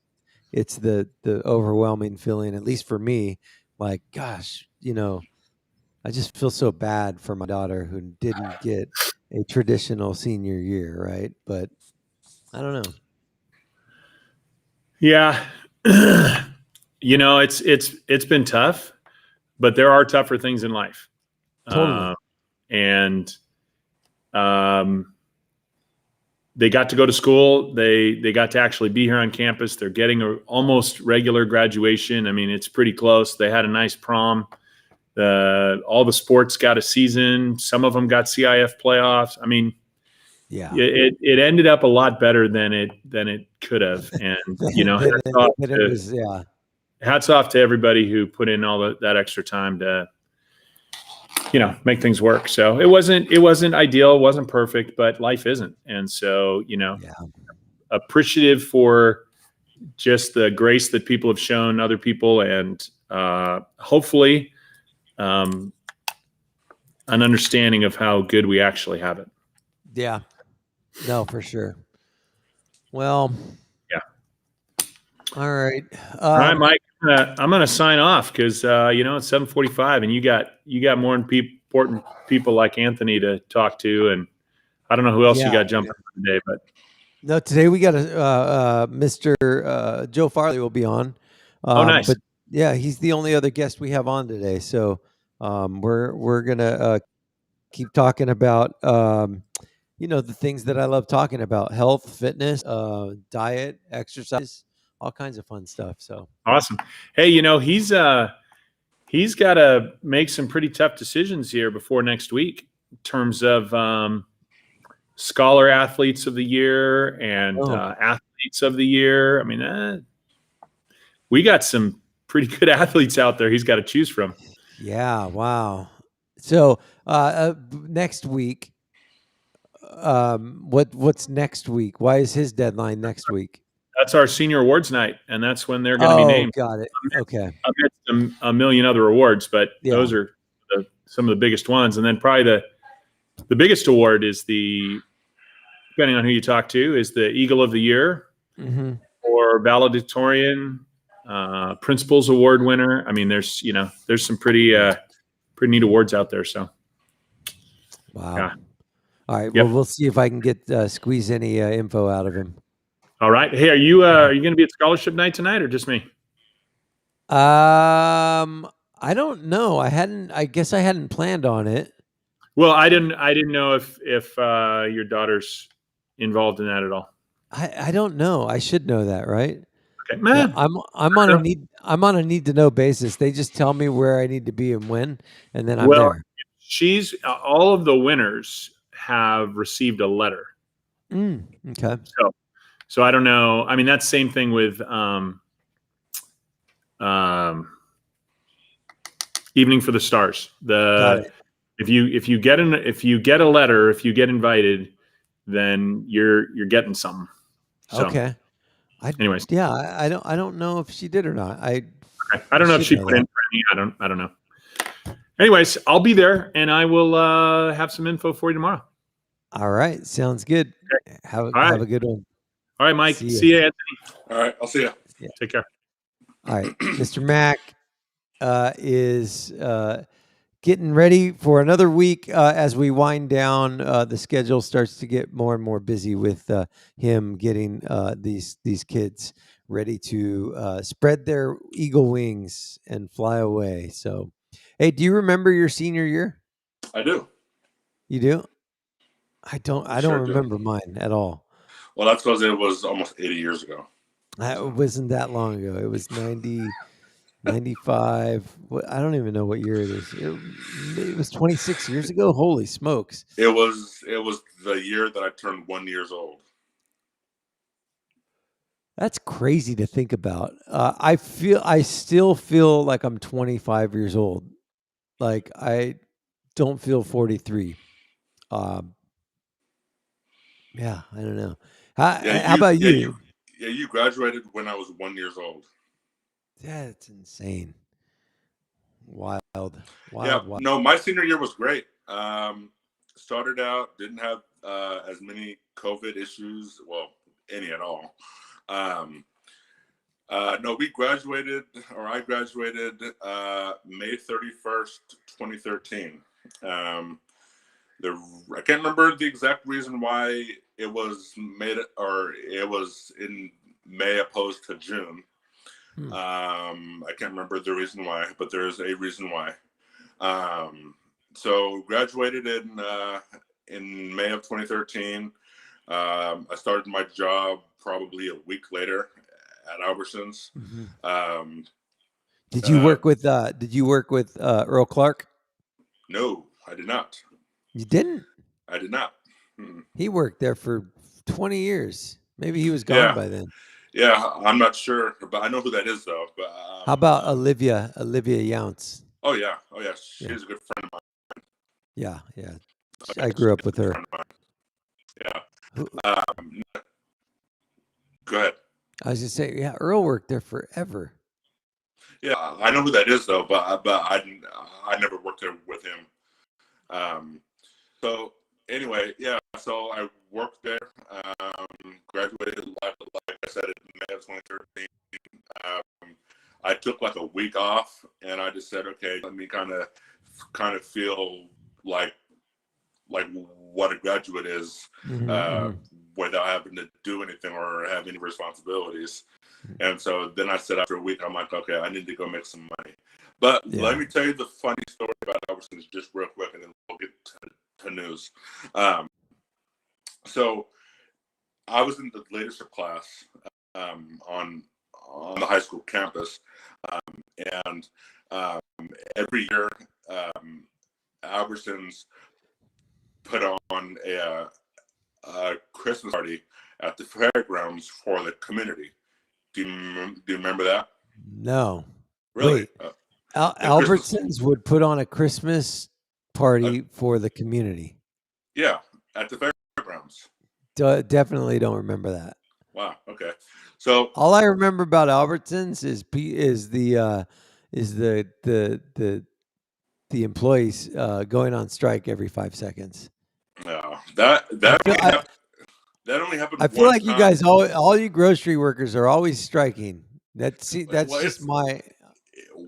the overwhelming feeling, at least for me, like, gosh, I just feel so bad for my daughter who didn't get a traditional senior year, right? But I don't know. Yeah. It's been tough, but there are tougher things in life. Totally. They got to go to school. They got to actually be here on campus. They're getting a almost regular graduation. I mean, it's pretty close. They had a nice prom. All the sports got a season. Some of them got CIF playoffs. I mean, yeah, it ended up a lot better than it could have. And hats off to everybody who put in all that extra time to make things work. So it wasn't ideal, it wasn't perfect, but life isn't. And so, appreciative for just the grace that people have shown other people, and hopefully an understanding of how good we actually have it. Yeah. No, for sure. Well, yeah. All right. All right, Mike. I'm going to sign off because it's 7:45, and you got more important people like Anthony to talk to, and I don't know who else you got jumping today, but no, today we got Mr. Joe Farley will be on. Oh, nice. But yeah, he's the only other guest we have on today, so we're gonna keep talking about the things that I love talking about: health, fitness, diet, exercise, all kinds of fun stuff. So awesome. Hey, he's got to make some pretty tough decisions here before next week in terms of scholar athletes of the year and athletes of the year. I mean, we got some pretty good athletes out there he's got to choose from. Yeah. Wow. So next week, what's next week? Why is his deadline next week? That's our senior awards night, and that's when they're going to be named. Got it. Okay. Amidst a million other awards, but those are some of the biggest ones. And then probably the biggest award is depending on who you talk to, is the Eagle of the Year or valedictorian, Principals Award winner. I mean, there's some pretty neat awards out there. So, wow. Yeah. All right. Yep. Well, we'll see if I can squeeze any info out of him. All right. Hey, are you going to be at scholarship night tonight or just me? I don't know. I guess I hadn't planned on it. Well, I didn't know if your daughter's involved in that at all. I don't know. I should know that, right? Okay, man. Yeah, I'm on a need to know basis. They just tell me where I need to be and when, and then I'm there. She's all of the winners have received a letter. Okay. So I don't know. I mean, that's the same thing with Evening for the Stars. Got it. If you get a letter, if you get invited, then you're getting something. So, okay. Anyways, yeah, I don't know if she did or not. I don't know if she put in for any. I don't know. Anyways, I'll be there and I will have some info for you tomorrow. All right, sounds good. Okay. Have a good one. All right, Mike. See you, Anthony. All right, I'll see you. Yeah. Take care. All right, Mr. Mack is getting ready for another week as we wind down. The schedule starts to get more and more busy with him getting these kids ready to spread their eagle wings and fly away. So, hey, do you remember your senior year? I do. You do? I don't remember mine at all. Well, that's because it was almost 80 years ago. It wasn't that long ago. It was 90, 95. I don't even know what year it is. It was 26 years ago. Holy smokes! It was the year that I turned 1 year old. That's crazy to think about. I still feel like I'm 25 years old. Like I don't feel 43. Yeah, I don't know. How about you? You graduated when I was 1 year old. That's insane. Wild. No, my senior year was great. Started out, didn't have as many COVID issues. Well, any at all. No, I graduated May 31st, 2013. I can't remember the exact reason why it was made, or it was in May opposed to June. I can't remember the reason why, but there is a reason why. So graduated in May of 2013. I started my job probably a week later at Albertsons. Did you work with Earl Clark? No, I did not. You didn't? I did not. He worked there for 20 years. Maybe he was gone by then. Yeah, I'm not sure, but I know who that is, though. But how about Olivia Younts? Oh yeah. She's a good friend of mine. Yeah. I grew up with her. Yeah. Go ahead. I was just saying, yeah, Earl worked there forever. Yeah, I know who that is, though, but I never worked there with him. So anyway, yeah. So I worked there. Graduated, like I said, in May of 2013. I took like a week off, and I just said, okay, let me kind of feel like what a graduate is, without having to do anything or have any responsibilities. And so then I said, after a week, I'm like, okay, I need to go make some money. But let me tell you the funny story about Albertsons just real quick, and then we'll get to news. So I was in the leadership class on the high school campus, and every year Albertsons put on a Christmas party at the fairgrounds for the community. Do you remember that? No. Really? Wait. Albertsons would put on a Christmas party for the community. Yeah, at the fairgrounds. Definitely don't remember that. Wow. Okay. So all I remember about Albertsons is the the employees going on strike every 5 seconds. No, I feel, I, that only happened I feel one like you time. guys, all you grocery workers are always striking. That's Well, just my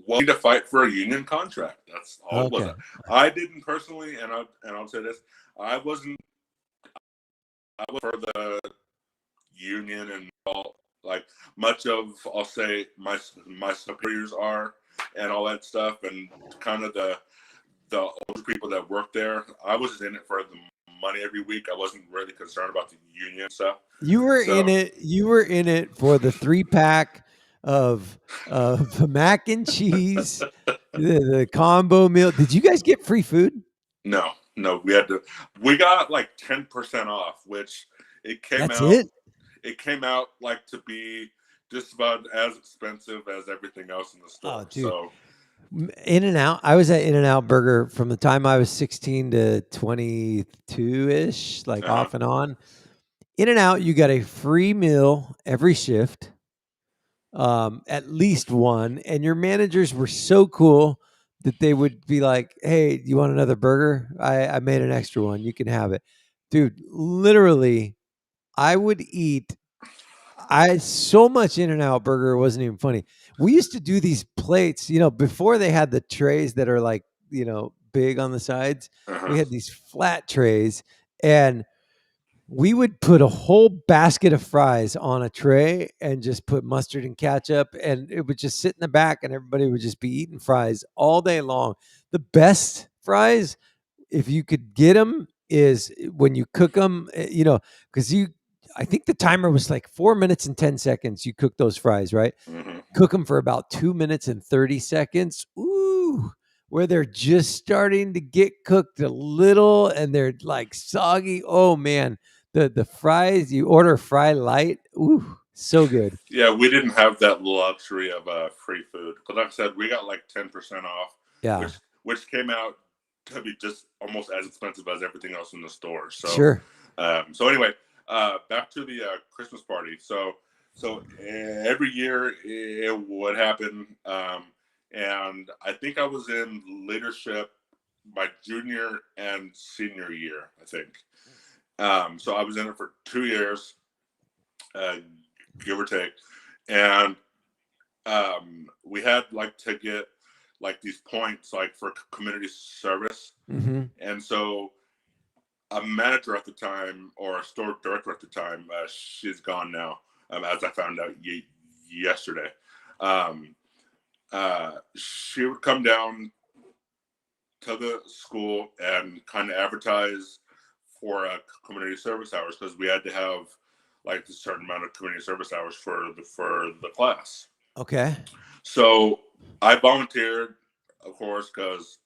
we need to fight for a union contract. That's all it was. okay. I didn't personally, and I'll say this: I wasn't. I was for the union and all, like much of, I'll say, my superiors are, and all that stuff, and kind of the older people that work there. I was in it for the money every week. I wasn't really concerned about the union stuff. You were So in it. You were in it for the 3-pack of mac and cheese, the combo meal. Did you guys get free food? no, we got like 10% off, which it came That's out it. it came out like to be just about as expensive as everything else in the store. Oh, dude. So In-N-Out. I was at In-N-Out Burger from the time I was 16 to 22-ish, like uh-huh. off and on. In-N-Out, you got a free meal every shift, at least one. And your managers were so cool that they would be like, "Hey, you want another burger? I made an extra one. You can have it." Dude, literally, I would eat I so much In-N-Out Burger, it wasn't even funny. We used to do these plates, before they had the trays that are like, big on the sides. Uh-huh. We had these flat trays, and we would put a whole basket of fries on a tray and just put mustard and ketchup, and it would just sit in the back, and everybody would just be eating fries all day long. The best fries, if you could get them, is when you cook them, because I think the timer was like 4 minutes and 10 seconds. You cook those fries, right? Mm-hmm. Cook them for about 2 minutes and 30 seconds. Ooh, where they're just starting to get cooked a little and they're like soggy. Oh man, the fries, you order fry light. Ooh, so good. Yeah, we didn't have that luxury of free food. But like I said, we got like 10% off, Yeah, which came out to be just almost as expensive as everything else in the store. So sure. so anyway, back to the Christmas party. So every year it would happen, and I think I was in leadership my junior and senior year. I think. So I was in it for 2 years, give or take, and we had like to get like these points like for community service, Mm-hmm. and so a manager at the time or a store director at the time, she's gone now, as I found out yesterday. Um, she would come down to the school and kind of advertise for community service hours, because we had to have like a certain amount of community service hours for the class. Okay. So I volunteered, of course, because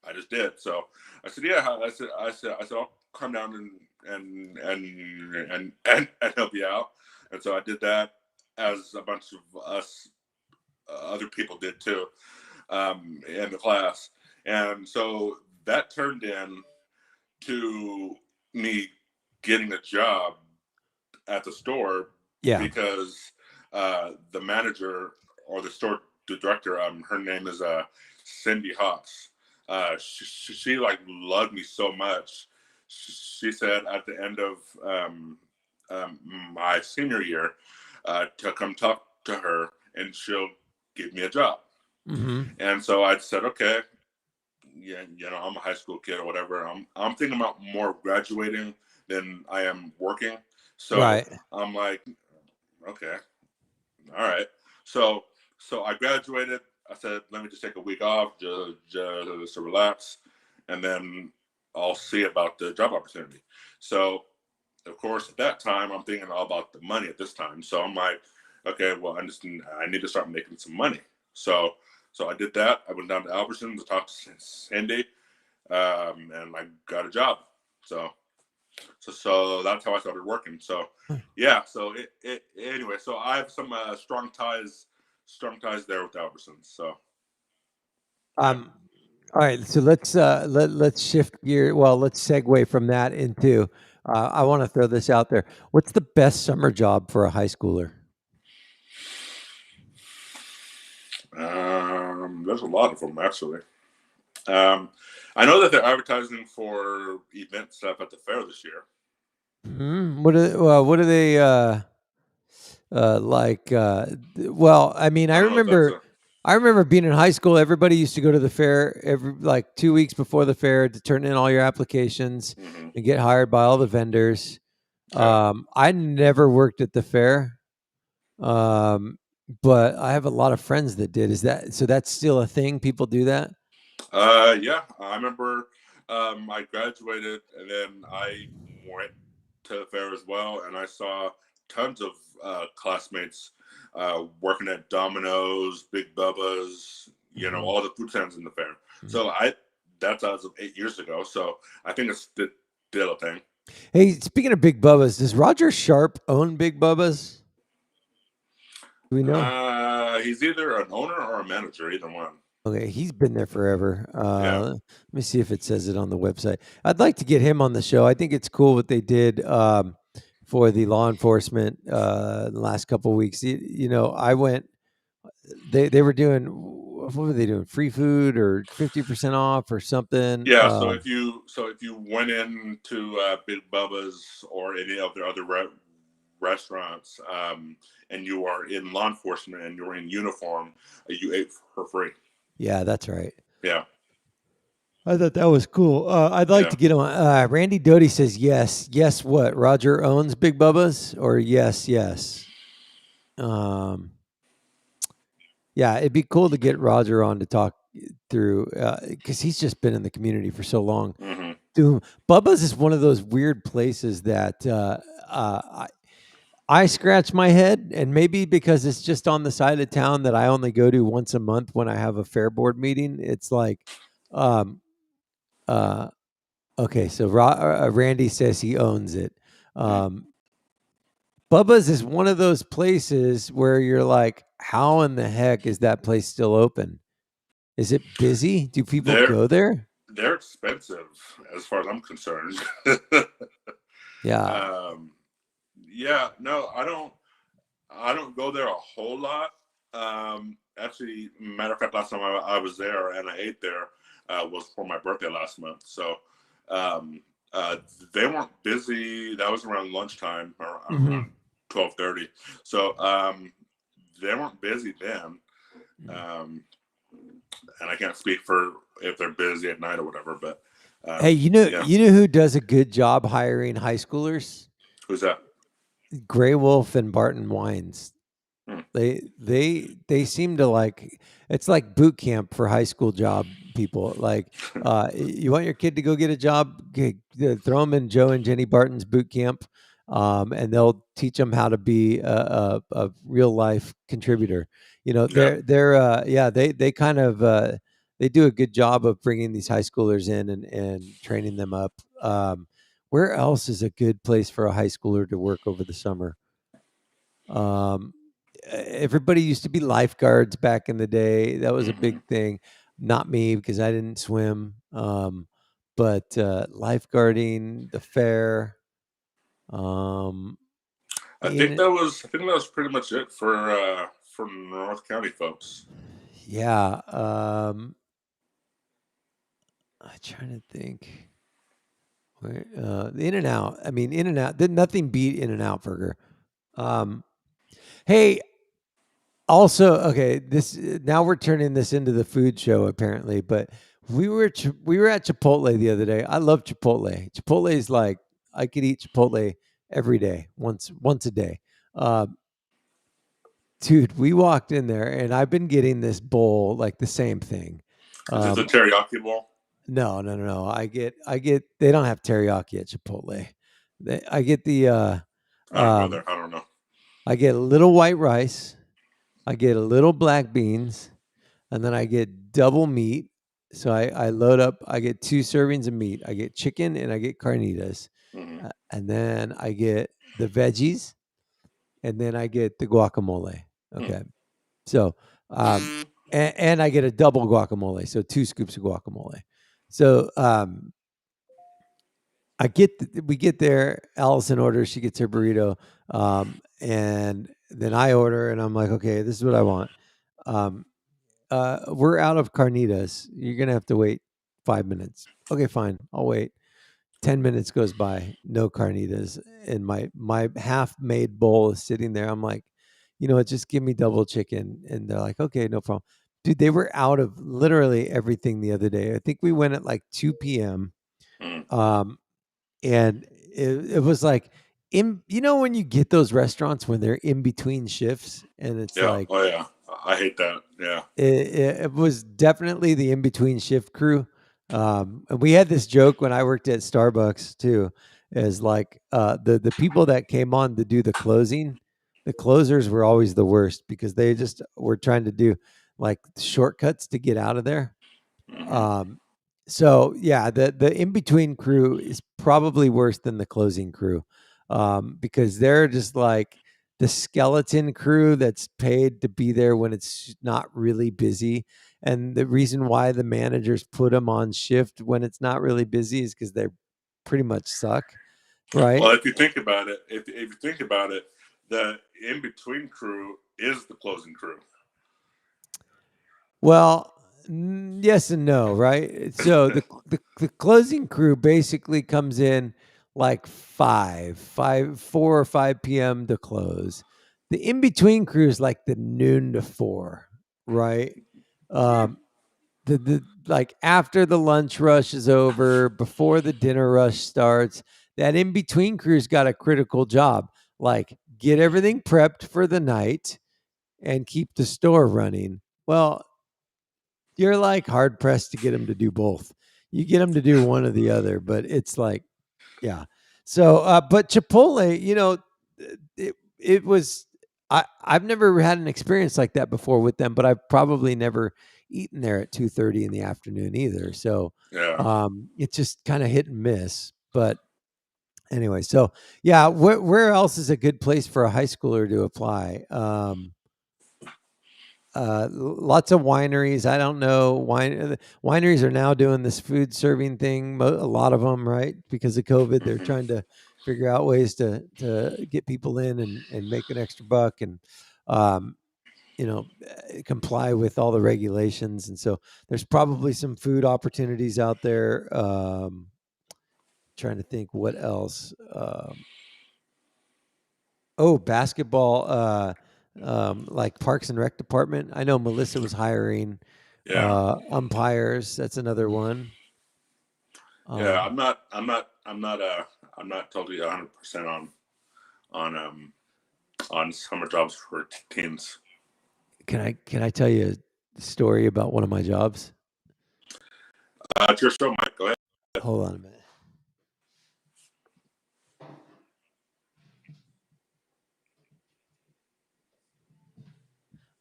I just did. So I said, yeah. I said, I'll come down and help you out. And so I did that, as a bunch of us other people did too, in the class. And so that turned in to me getting a job at the store, Yeah. because the manager or the store director, her name is Cindy Hawks. She like loved me so much. She said at the end of my senior year, to come talk to her and she'll give me a job. Mm-hmm. And so I said, okay, yeah, I'm a high school kid or whatever. I'm thinking about more graduating than I am working. So Right. I'm like, okay, all right. So I graduated. I said, let me just take a week off, just to relax, and then I'll see about the job opportunity. So, of course, at that time, I'm thinking all about the money at this time. So I'm like, okay, well, I need to start making some money. So I did that. I went down to Albertsons to talk to Cindy, and I got a job. So that's how I started working. So yeah. So anyway. So I have some strong ties there with Albertsons. So yeah. All right, so let's shift gear. Well, let's segue from that into. I want to throw this out there. What's the best summer job for a high schooler? There's a lot of them actually. I know that they're advertising for event stuff at the fair this year. What are they like? Well, I mean, I don't know if that's a. I remember being in high school. Everybody used to go to the fair every like 2 weeks before the fair to turn in all your applications Mhm. and get hired by all the vendors. Yeah. I never worked at the fair, um, but I have a lot of friends that did. Is that so? That's still a thing. People do that. Yeah, I remember I graduated and then I went to the fair as well, and I saw tons of classmates working at Domino's, Big Bubba's, Mhm. all the food stands in the fair. Mhm. So that's as of 8 years ago. So I think it's still a thing. Hey, speaking of Big Bubba's, does Roger Sharp own Big Bubba's? Do we know? He's either an owner or a manager, either one. Okay, he's been there forever. Yeah. Let me see if it says it on the website. I'd like to get him on the show. I think it's cool what they did for the law enforcement the last couple of weeks. I went. They were doing what were they doing? Free food or 50% off or something. Yeah, so if you went into Big Bubba's or any of their other restaurants, and you are in law enforcement and you're in uniform, you ate for free. Yeah, that's right. Yeah, I thought that was cool. I'd like yeah. to get on. Randy Doty says yes. Yes, what? Roger owns Big Bubba's, or yes, yes. Um, yeah, it'd be cool to get Roger on to talk through because he's just been in the community for so long. Hmm. Dude, Bubba's is one of those weird places that I scratch my head, and maybe because it's just on the side of town that I only go to once a month when I have a fair board meeting. It's like, um, uh, okay, so Randy says he owns it. Mm. Um, Bubba's is one of those places where you're like, how in the heck is that place still open? Is it busy? Do people They're go there? they're expensive as far as I'm concerned. Yeah. um, yeah, no, I don't go there a whole lot. Actually, matter of fact, last time I was there and I ate there was for my birthday last month. So um, uh, they weren't busy. That was around lunchtime, Mhm. around 12:30. So they weren't busy then. Mhm. Um, and I can't speak for if they're busy at night or whatever. But Hey, yeah, you know who does a good job hiring high schoolers? who's that? Gray Wolf and Barton Wines. Hmm. They seem to like it's like boot camp for high school job people. Like, you want your kid to go get a job, throw them in Joe and Jenny Barton's boot camp, and they'll teach them how to be a real life contributor. Yeah. They kind of they do a good job of bringing these high schoolers in and training them up. Where else is a good place for a high schooler to work over the summer? Um, Everybody used to be lifeguards back in the day. That was a Hmm. big thing. Not me because I didn't swim. But lifeguarding, the fair, um, in I think that was pretty much it for North County folks. yeah. I'm trying to think. Where the In and Out. I mean, In and Out. Did nothing beat In and Out Burger. Um, hey, also, okay, this now we're turning this into the food show apparently, but we were at Chipotle the other day. I love Chipotle. Chipotle is like I could eat Chipotle every day, once a day. Um, Dude, we walked in there and I've been getting this bowl like the same thing. Is this a Um, teriyaki bowl? no, no, no, no. I get they don't have teriyaki at Chipotle. I get the I don't go um, there. I don't know. I get a little white rice. I get a little black beans, and then I get double meat. So I load up. I get 2 servings of meat. I get chicken and I get carnitas, Hmm. and then I get the veggies, and then I get the guacamole. Hmm. Okay, so and I get a double guacamole, so 2 scoops of guacamole. So we get there. Allison orders. She gets her burrito, and then I order, and I'm like, okay, this is what I want. Um, we're out of carnitas. You're gonna have to wait 5 minutes. Okay, fine. I'll wait. 10 minutes goes by, no carnitas, and my half-made bowl is sitting there. I'm like, you know what, just give me double chicken. And they're like, okay, no problem. Dude, they were out of literally everything the other day. I think we went at like 2 p.m. Mm. And it was like, when you get those restaurants when they're in between shifts, and it's Yeah. like, Oh yeah. I hate that. Yeah. it was definitely the in between shift crew. And we had this joke when I worked at Starbucks too, is like the people that came on to do the closing, the closers were always the worst because they just were trying to do like shortcuts to get out of there. Mm-hmm. So yeah, the in between crew is probably worse than the closing crew, because they're just like the skeleton crew that's paid to be there when it's not really busy. And the reason why the managers put them on shift when it's not really busy is because they pretty much suck, right? Well, if you think about it, if you think about it, the in between crew is the closing crew. Well, yes and no, right? So the closing crew basically comes in like 4 or 5 p.m. to close. The in between crew is like the noon to 4, right? Um, the like after the lunch rush is over, before the dinner rush starts, that in between crew's got a critical job, like get everything prepped for the night and keep the store running. Well, you're like hard pressed to get them to do both. You get them to do one or the other, but it's like, yeah. So, but Chipotle, it was. I've never had an experience like that before with them, but I've probably never eaten there at 2:30 in the afternoon either. So, Yeah. it's just kind of hit and miss. But anyway, so yeah, where else is a good place for a high schooler to apply? Lots of wineries. I don't know. Wineries are now doing this food serving thing. A lot of them, right? Because of COVID, they're Mm-hmm. trying to figure out ways to get people in and make an extra buck and, um, comply with all the regulations. And so there's probably some food opportunities out there. Trying to think what else. Basketball. Like Parks and Rec department. I know Melissa was hiring Yeah. umpires. That's another one. Yeah. I'm not totally 100% on summer jobs for teens. Can I tell you a story about one of my jobs? It's your show, Mike. Go ahead. Hold on a minute.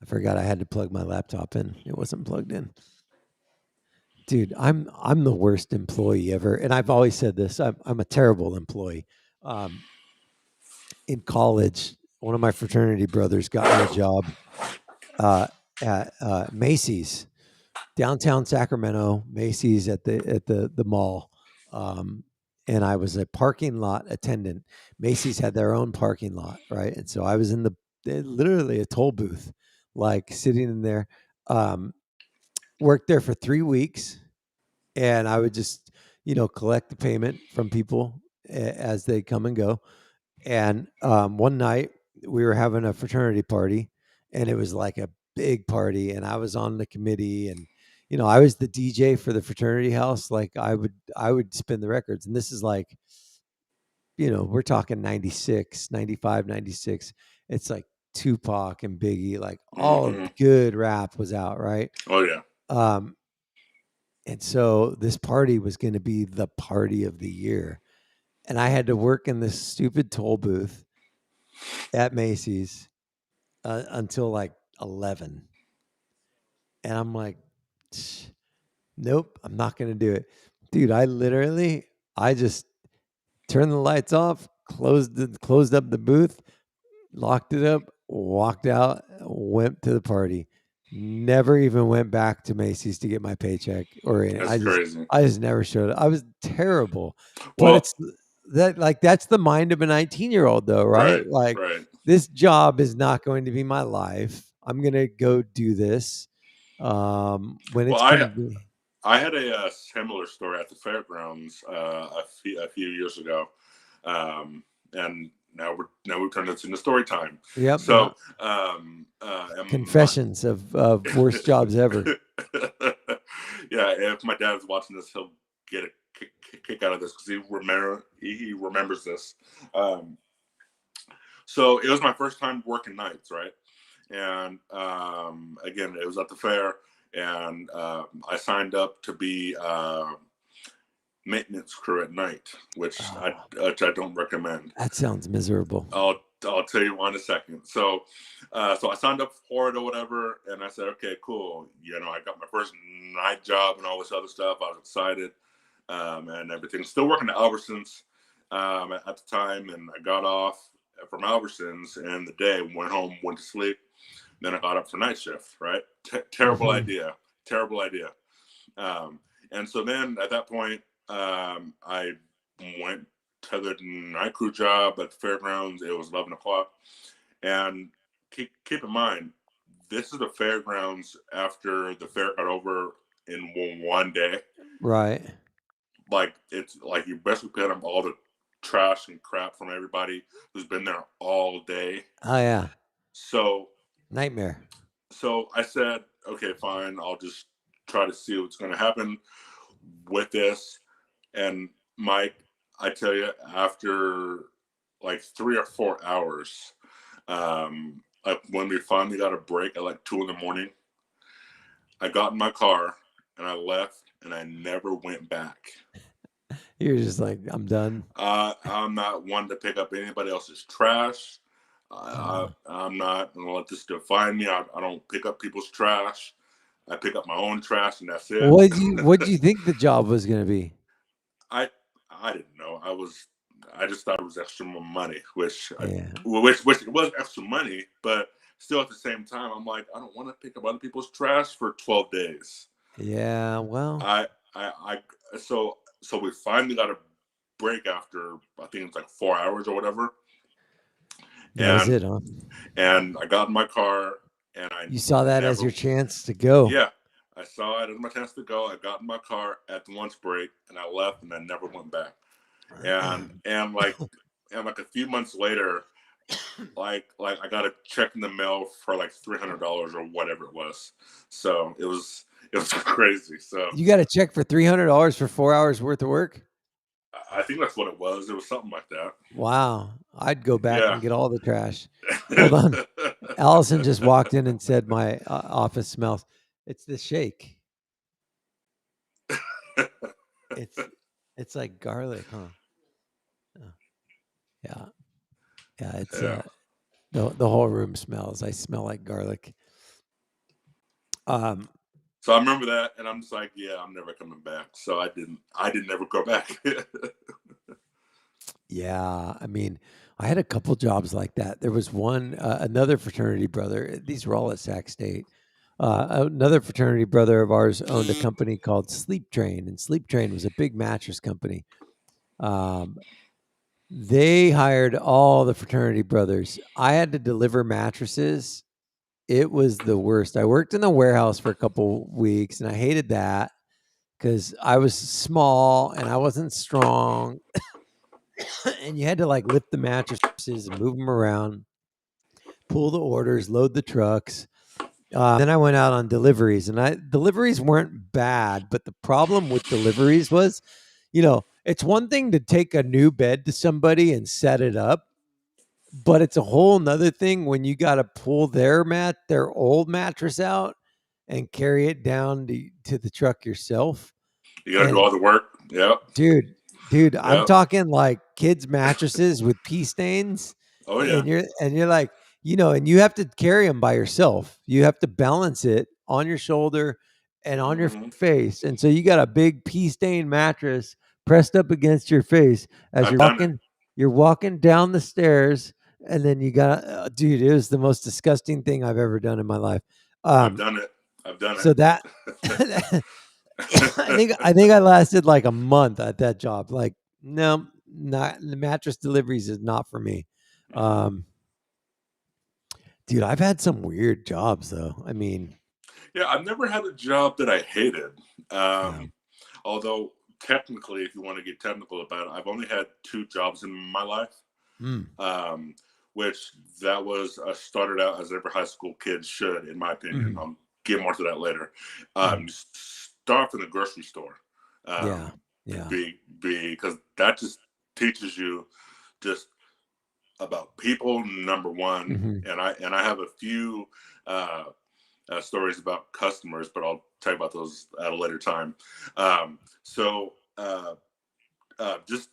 I forgot I had to plug my laptop in. It wasn't plugged in. Dude, I'm the worst employee ever, and I've always said this. I'm a terrible employee. In college, one of my fraternity brothers got me a job at Macy's, downtown Sacramento. Macy's at the mall, and I was a parking lot attendant. Macy's had their own parking lot, right? And so I was in literally a toll booth, like sitting in there. Worked there for 3 weeks, and I would just, collect the payment from people as they come and go. And one night we were having a fraternity party, and it was like a big party, and I was on the committee, and I was the DJ for the fraternity house. Like I would spin the records, and this is like, we're talking 96, 95, 96. It's like Tupac and Biggie, like all Mm-hmm. good rap was out, right? Oh yeah. And so this party was going to be the party of the year. And I had to work in this stupid toll booth at Macy's until like 11. And I'm like, nope, I'm not going to do it. Dude, I just turned the lights off, closed up the booth, locked it up, walked out, went to the party. Never even went back to Macy's to get my paycheck or anything. That's crazy. I just never showed up. I was terrible. Well, But it's that's the mind of a 19-year-old though, right? Like right. this job is not going to be my life. I'm going to go do this when it's going to be. I had a similar story at the fairgrounds a few years ago, and now we've turned this into story time. Yep. So, Confessions of worst jobs ever. Yeah, if my dad's watching this, he'll get a kick out of this because he remembers this. So it was my first time working nights, right? And again, it was at the fair, and I signed up to be maintenance crew at night, which I don't recommend. That sounds miserable. I'll tell you why in a second. So I signed up for it or whatever, and I said, okay, cool. I got my first night job and all this other stuff. I was excited and everything. Still working at Albertsons at the time, and I got off from Albertsons in the day, went home, went to sleep. Then I got up for night shift, right? Terrible idea. And so then at that point, I went to the night crew job at the fairgrounds. It was 11 o'clock. And keep in mind, this is the fairgrounds after the fair got over in one day. Right. Like, it's like you basically pick up all the trash and crap from everybody who's been there all day. Oh, yeah. So nightmare. So I said, okay, fine. I'll just try to see what's going to happen with this. And Mike, I tell you, after like 3 or 4 hours, when we finally got a break at like 2 a.m, I got in my car and I left, and I never went back. You're just like, I'm done. I'm not one to pick up anybody else's trash. I'm not going to let this define me. I don't pick up people's trash. I pick up my own trash, and that's it. What do you think the job was going to be? I didn't know. I just thought it was extra money, which it was extra money, but still at the same time, I'm like, I don't want to pick up other people's trash for 12 days. Yeah, well, so we finally got a break after, I think it's like 4 hours or whatever. That was it, huh? And I got in my car, and you saw that as your chance to go. Yeah, I saw it as my chance to go. I got in my car at the lunch break, and I left, and I never went back. And like a few months later, like I got a check in the mail for like $300 or whatever it was. So it was crazy. So you got a check for $300 for 4 hours worth of work? I think that's what it was. It was something like that. Wow. I'd go back and get all the trash. Hold on. Allison just walked in and said my office smells. It's the shake. It's like garlic, huh? Yeah. Yeah, it's the whole room smells. I smell like garlic. So I remember that, and I'm just like, yeah, I'm never coming back. So I didn't ever go back. Yeah, I mean, I had a couple jobs like that. There was one, another fraternity brother. These were all at Sac State. Another fraternity brother of ours owned a company called Sleep Train, and Sleep Train was a big mattress company. They hired all the fraternity brothers. I had to deliver mattresses. It was the worst. I worked in the warehouse for a couple weeks, and I hated that because I was small and I wasn't strong. And you had to like lift the mattresses and move them around, pull the orders, load the trucks. Then I went out on deliveries, and deliveries weren't bad, but the problem with deliveries was, it's one thing to take a new bed to somebody and set it up, but it's a whole nother thing when you got to pull their old mattress out and carry it down to the truck yourself. You got to do all the work. Yeah. Dude, yep. I'm talking like kids' mattresses with pee stains. Oh yeah. And you're like, and you have to carry them by yourself. You have to balance it on your shoulder and on your face. And so you got a big pee stained mattress pressed up against your face as you're walking down the stairs. And then you got, dude, it was the most disgusting thing I've ever done in my life. I've done it. So that, I think I lasted like a month at that job. Like, no, not the mattress deliveries is not for me. Dude, I've had some weird jobs though. I mean, Yeah, I've never had a job that I hated. Yeah. Although technically, if you want to get technical about it, I've only had 2 jobs in my life. Mm. Which that was started out as every high school kid should, in my opinion. Mhm. I'll get more to that later. Mhm. Start in the grocery store. Yeah. Yeah. Because that just teaches you just about people, number one, Mhm. and I have a few uh, stories about customers, but I'll tell you about those at a later time. So just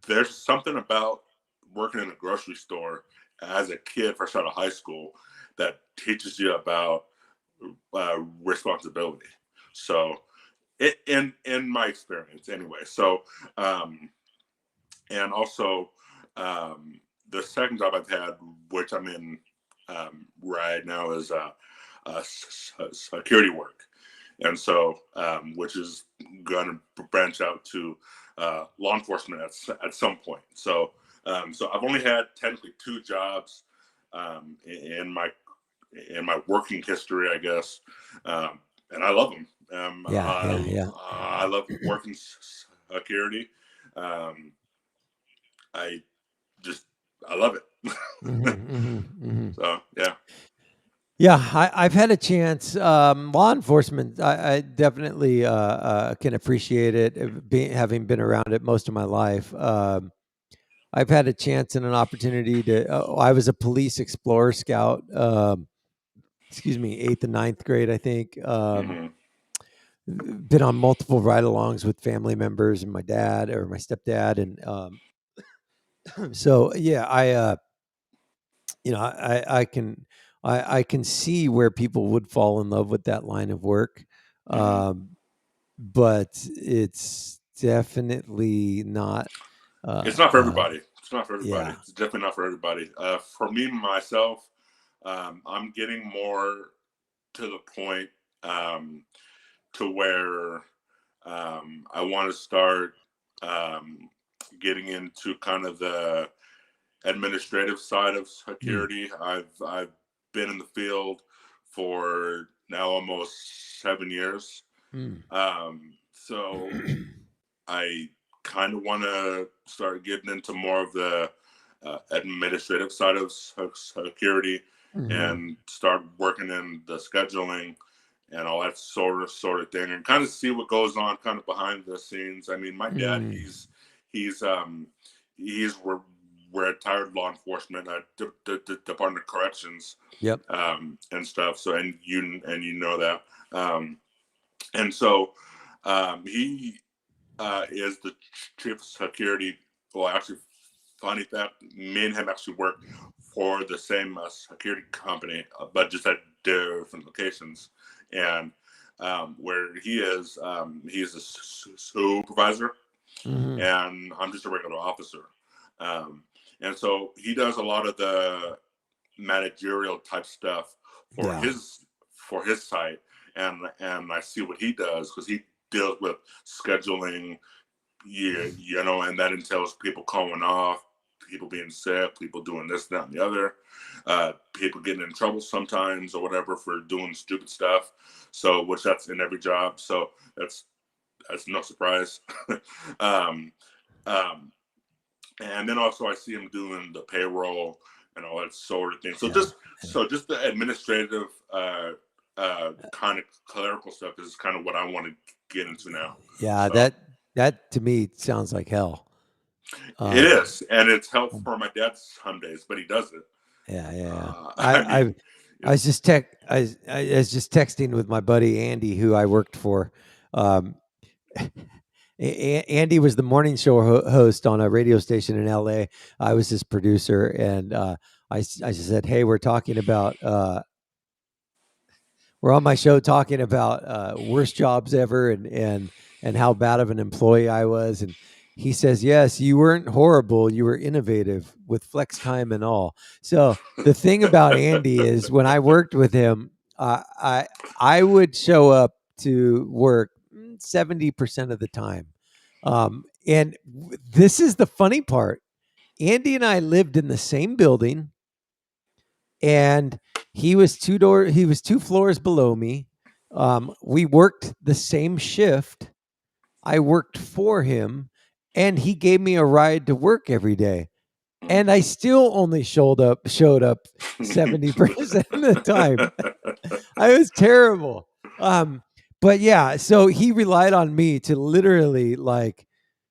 there's something about working in a grocery store as a kid fresh out of high school that teaches you about responsibility. So in my experience anyway. So and also the second job I've had, which I'm in right now, is security work, and so which is going to branch out to law enforcement at some point. So so I've only had technically 2 jobs in my working history, I guess, and I love them. Yeah. Yeah. Yeah. I love working security. Um, I just I love it. Mhm. Mhm. Mhm. So yeah. Yeah, I've had a chance. Law enforcement, I definitely can appreciate it, having been around it most of my life. I've had a chance and an opportunity to. I was a police explorer scout. Excuse me, 8th and 9th grade, I think. Hmm. Been on multiple ride-alongs with family members and my dad or my stepdad, and so yeah, I can see where people would fall in love with that line of work. Hmm. Um, but it's definitely not, It's not for uh, everybody. It's not for everybody. yeah. It's definitely not for everybody. For me myself, I'm getting more to the point um, to where I want to start um, getting into kind of the administrative side of Mm, security. I've been in the field for now almost 7 years. mm. So I kind of want to start getting into more of the administrative side of security Mhm. and start working in the scheduling and all that sort of thing, and kind of see what goes on kind of behind the scenes. I mean, my dad, Mm. he's he's retired law enforcement at Department of Corrections Yep. and stuff. So and you know that, and so he is the chief of security. Well, actually, funny fact, me and him actually work for the same security company, but just at different locations. And where he's a supervisor, Mhm. and I'm just a regular officer. Um, and so he does a lot of the managerial type stuff for Yeah. his site, and I see what he does because he deals with scheduling, and that entails people calling off, people being sick, people doing this, that, and the other, people getting in trouble sometimes or whatever for doing stupid stuff. So, which that's in every job. So that's no surprise. um, um, and then also I see him doing the payroll and all that sort of thing. So Yeah. just the administrative kind of clerical stuff is kind of what I want to get into now. Yeah. So That to me sounds like hell. it Um, is, and it's helpful for my dad some days, but he does it. yeah. Yeah. Yeah. I I, mean, I, I was it's just I was just texting with my buddy Andy, who I worked for. Um, Andy was the morning show host on a radio station in LA. I was his producer, and I said, "Hey, we're on my show talking about worst jobs ever, and how bad of an employee I was." And he says, "Yes, you weren't horrible. You were innovative with flex time and all." So the thing about Andy is, when I worked with him, I would show up to work 70% of the time. And this is the funny part. Andy and I lived in the same building, and he was 2 floors below me. We worked the same shift. I worked for him, and he gave me a ride to work every day. And I still only showed up 70% of the time. I was terrible. But yeah, so he relied on me to literally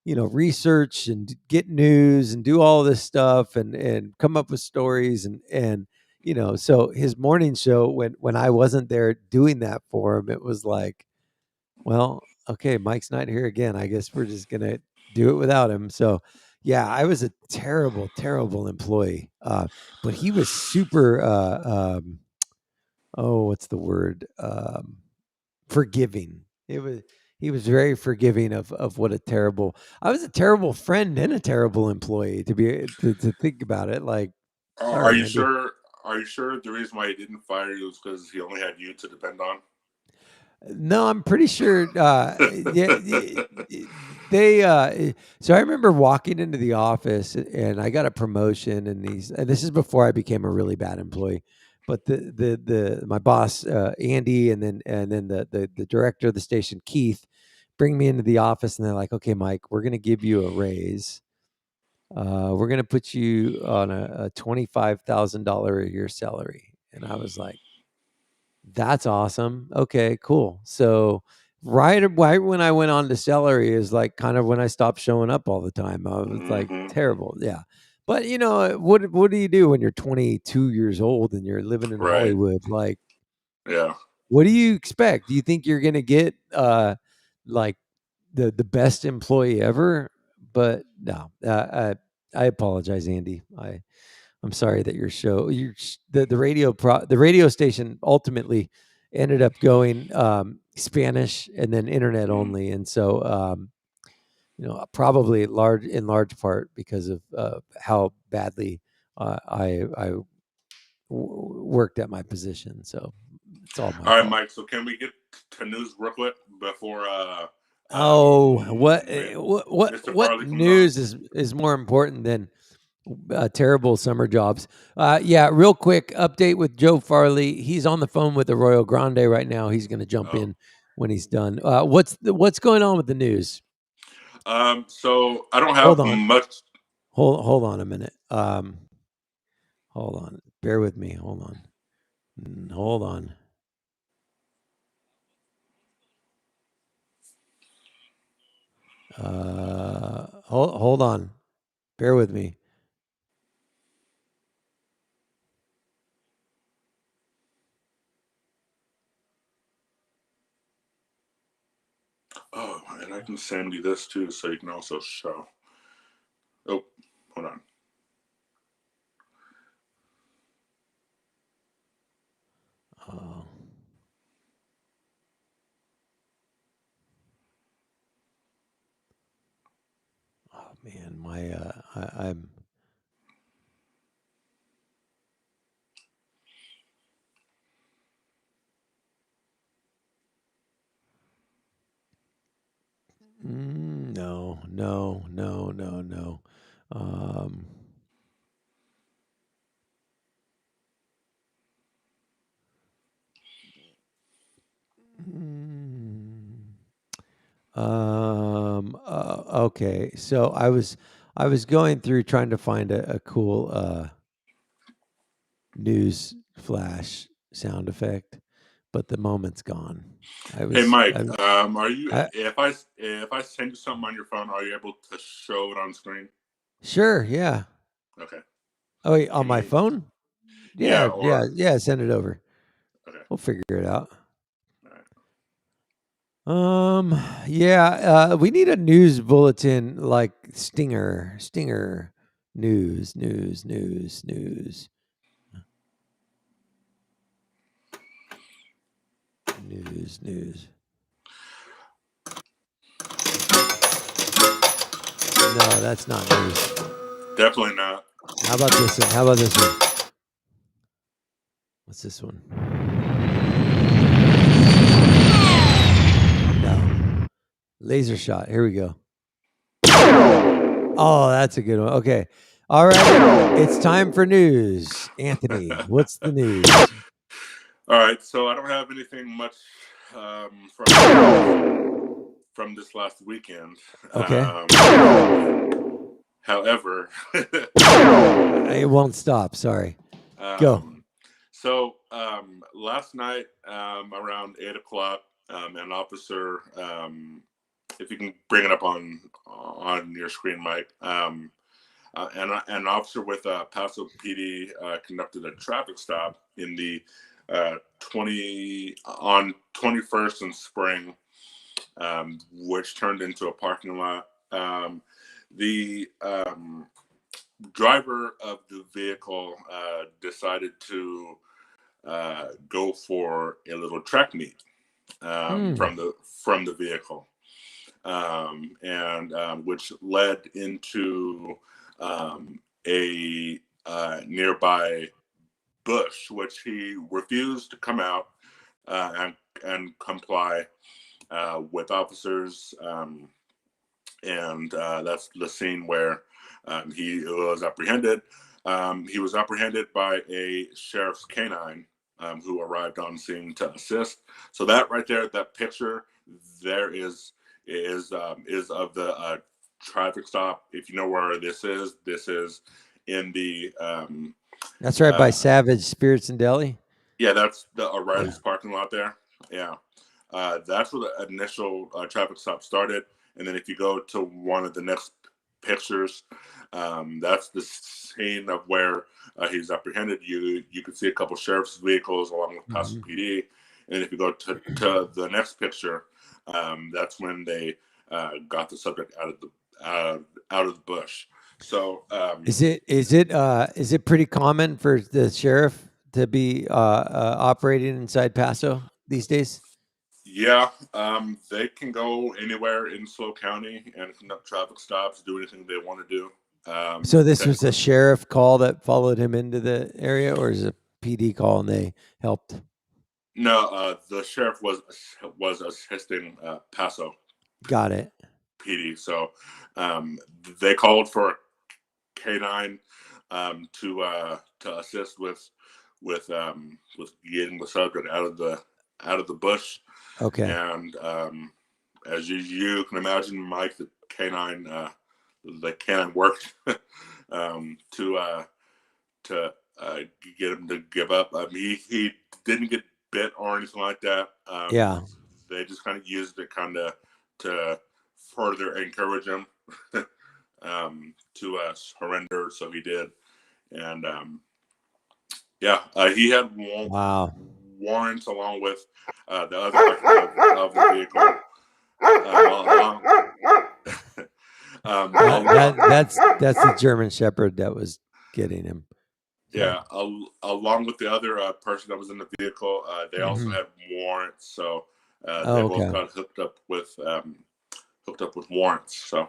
research and get news and do all this stuff and come up with stories and so his morning show when I wasn't there doing that for him, it was like, well, okay, Mike's not here again. I guess we're just gonna do it without him. So yeah, I was a terrible, terrible employee. But he was super what's the word? Forgiving. He was very forgiving of what a terrible. I was a terrible friend and a terrible employee to think about it. Like, Are sorry, you Andy. sure? Are you sure the reason why he didn't fire you was because he only had you to depend on? No, I'm pretty sure. Yeah, they. So I remember walking into the office, and I got a promotion, and this is before I became a really bad employee. But the my boss Andy, and then the director of the station Keith, bring me into the office, and they're like, "Okay, Mike, we're going to give you a raise. We're going to put you on a $25,000 a year salary." And I was like, that's awesome. Okay, cool. So right when I went on to celery is like kind of when I stopped showing up all the time. I was like terrible. Yeah. But what do you do when you're 22 years old and you're living in Right. Hollywood? Like, Yeah. what do you expect? Do you think you're gonna get like the best employee ever? But no, I apologize, Andy. I'm sorry that the radio station ultimately ended up going Spanish and then internet only, and so probably in large part because of how badly I worked at my position. So it's all my All right, fault. Mike. So can we get to news real quick before What Mr. Farley comes on? news is more important than terrible summer jobs? Yeah, real quick update with Joe Farley. He's on the phone with the Royal Grande right now. He's going to jump in when he's done. What's going on with the news? So I don't have Hold on. much. Hold on a minute. Hold on. Bear with me. Hold on. Hold on. Hold on. Bear with me. Oh, and I can send you this too, so you can also show. Oh, hold on. Oh. Oh man, I'm. No. Okay. So I was going through trying to find a cool news flash sound effect, but the moment's gone. Hey, Mike. I, Are you? I If I send you something on your phone, are you able to show it on screen? Sure, yeah. Okay. Oh wait, on Can my you? phone? Yeah. Yeah, send it over. Okay. We'll figure it out. All right. Yeah, we need a news bulletin like Stinger news. No, that's not news. Definitely not. How about this one? What's this one? No. Laser shot. Here we go. Oh, that's a good one. Okay. All right. It's time for news. Anthony, what's the news? All right. So I don't have anything much from this last weekend. Okay. However, It won't stop. Sorry. Go. So last night around 8 o'clock, an officer, if you can bring it up on your screen, Mike, and an officer with Paso PD conducted a traffic stop in the 21st and Spring, which turned into a parking lot. The driver of the vehicle decided to go for a little track meet from the vehicle, and which led into a nearby bush, which he refused to come out and comply with officers, and that's the scene where he was apprehended. He was apprehended by a sheriff's canine who arrived on scene to assist. So that right there, that picture there is of the traffic stop. If you know where this is in the That's right by Savage Spirits and Deli. Yeah, that's the O'Reilly's parking lot there. Yeah, that's where the initial traffic stop started. And then if you go to one of the next pictures, that's the scene of where he's apprehended. You can see a couple sheriff's vehicles along with Paso PD. And if you go to the next picture, that's when they got the subject out of the bush. So is it pretty common for the sheriff to be operating inside Paso these days? Yeah, they can go anywhere in SLO County and conduct traffic stops, do anything they want to do. So this was a sheriff call that followed him into the area, or is it a PD call and they helped? No, the sheriff was assisting Paso. Got it. PD. So they called for K9 to assist with getting the subject out of the bush. Okay. And as you can imagine, Mike, the canine worked to get him to give up. He didn't get bit or anything like that. Yeah. They just kind of used it to further encourage him to surrender. So he did. And he had warrants along with the other occupant of the vehicle. That's the German Shepherd that was getting him. Yeah, along with the other person that was in the vehicle, they also had warrants. So they both got hooked up with warrants. So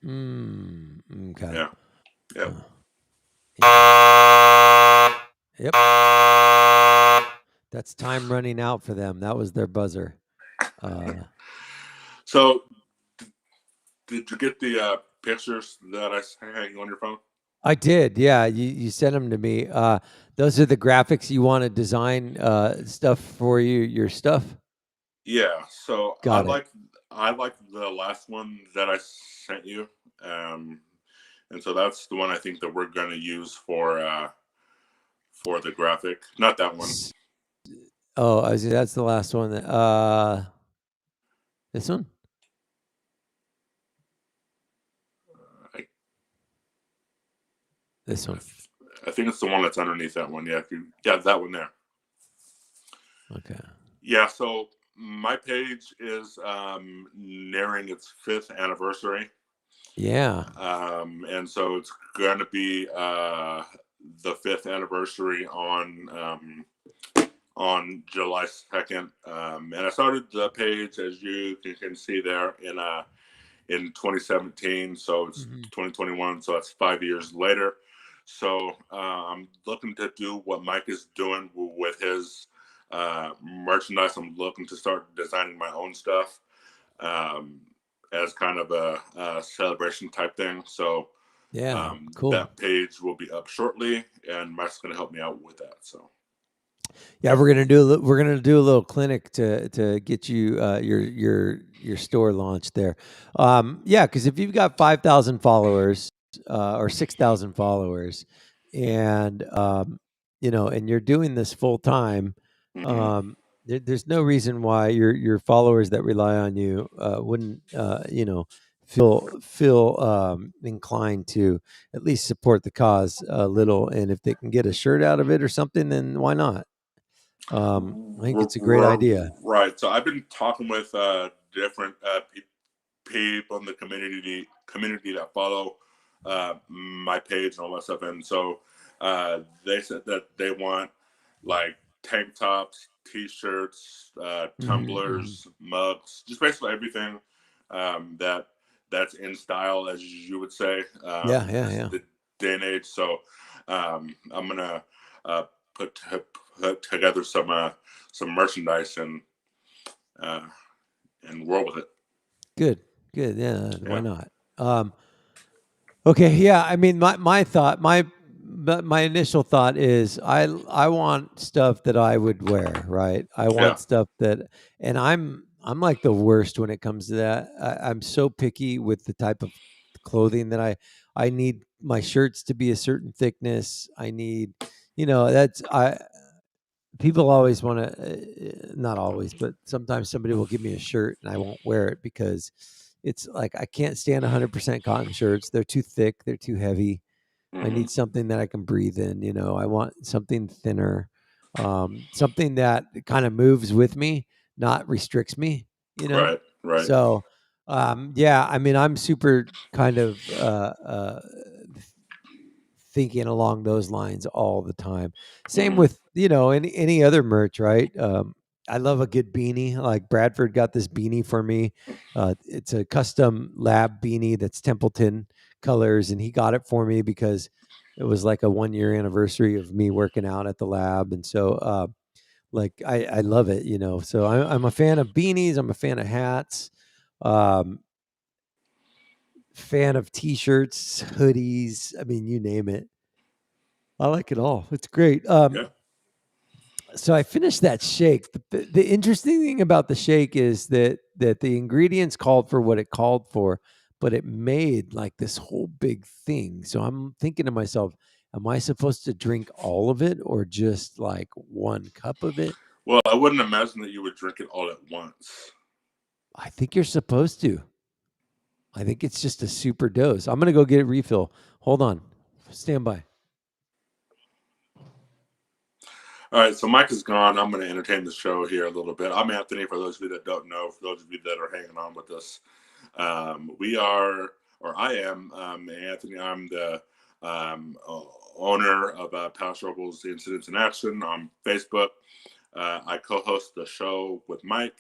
okay. Yeah. Yep. Yep. That's time running out for them. That was their buzzer. So, did you get the pictures that I sent you on your phone? I did. Yeah, you sent them to me. Those are the graphics you want to design stuff for your stuff. Yeah. So I like the last one that I sent you, and so that's the one I think that we're going to use for the graphic. Not that one. Oh, I see. That's the last one. This one. This one. I think it's the one that's underneath that one. Yeah, that one there. Okay. Yeah, so my page is nearing its 5th anniversary. Yeah. And so it's going to be the 5th anniversary on July 2nd. And I started the page, as you can see there, in 2017. So it's 2021. So that's 5 years later. So I'm looking to do what Mike is doing with his merchandise. I'm looking to start designing my own stuff as kind of a celebration type thing. So cool. That page will be up shortly, and Mike's going to help me out with that. So Yeah, we're gonna do a little clinic to get you your store launched there. Yeah, because if you've got 5,000 followers or 6,000 followers, and and you're doing this full time, Mm-hmm. there's no reason why your followers that rely on you wouldn't feel inclined to at least support the cause a little, and if they can get a shirt out of it or something, then why not? I think it's a great idea. Right. So I've been talking with different people in the community that follow my page and all that stuff, and so they said that they want like tank tops, t-shirts, Mhm. tumblers, mugs, just basically everything that's in style, as you would say, Yeah, yeah, this yeah. the day and age. So I'm gonna uh, put together some merchandise uh, and roll with it. Good, good. Yeah, why Yeah, not? Um, okay, yeah. I mean, my thought, my initial thought is, I want stuff that I would wear, right? I yeah. want stuff that, and I'm like the worst when it comes to that. I'm so picky with the type of clothing that I need my shirts to be a certain thickness. I need, that's I people always want to, not always, but sometimes somebody will give me a shirt and I won't wear it because it's like I can't stand 100% cotton shirts. They're too thick, they're too heavy. I Hmm. need something that I can breathe in. I want something thinner, something that kind of moves with me, not restricts me. Right, right. So, yeah, I mean, I'm super kind of thinking along those lines all the time. Same Hmm. with, any other merch, right? I love a good beanie. Like Bradford got this beanie for me. It's a custom lab beanie that's Templeton colors, and he got it for me because it was like a 1 year anniversary of me working out at the lab, and so like I love it. So I'm a fan of beanies. I'm a fan of hats. Um, Fan of t-shirts, hoodies. I mean, you name it. I like it all. It's great. Yeah. So I finished that shake. The interesting thing about the shake is that the ingredients called for what it called for, but it made like this whole big thing. So I'm thinking to myself, am I supposed to drink all of it or just like one cup of it? Well, I wouldn't imagine that you would drink it all at once. I think you're supposed to. I think it's just a super dose. I'm gonna go get a refill. Hold on. Stand by. All right, so Mike is gone. I'm going to entertain the show here a little bit. I'm Anthony, for those of you that don't know, for those of you that are hanging on with us. We are, or I am, Anthony. I'm the owner of Pal Struggles Incidents in Action on Facebook. I co host the show with Mike,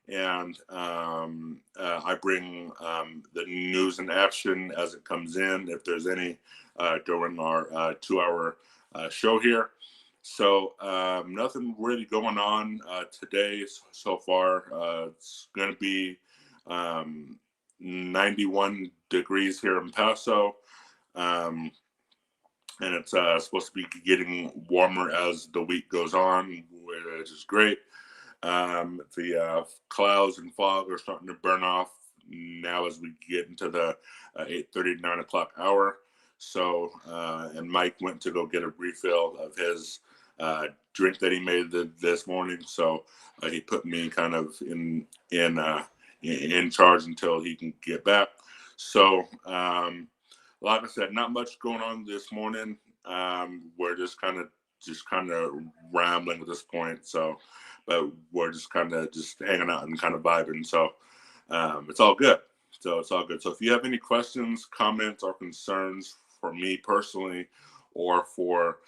and I bring the news and action as it comes in, if there's any, during our 2 hour show here. So nothing really going on today so far. It's going to be 91 degrees here in Paso. Um, and it's supposed to be getting warmer as the week goes on, which is great. The clouds and fog are starting to burn off now as we get into the 8:30, 9 o'clock hour. So, and Mike went to go get a refill of his drink that he made this morning. So he put me kind of in charge until he can get back. So, like I said, not much going on this morning. We're just kind of rambling at this point. So, but we're just kind of just hanging out and kind of vibing. So, it's all good. So it's all good. So if you have any questions, comments, or concerns for me personally, or for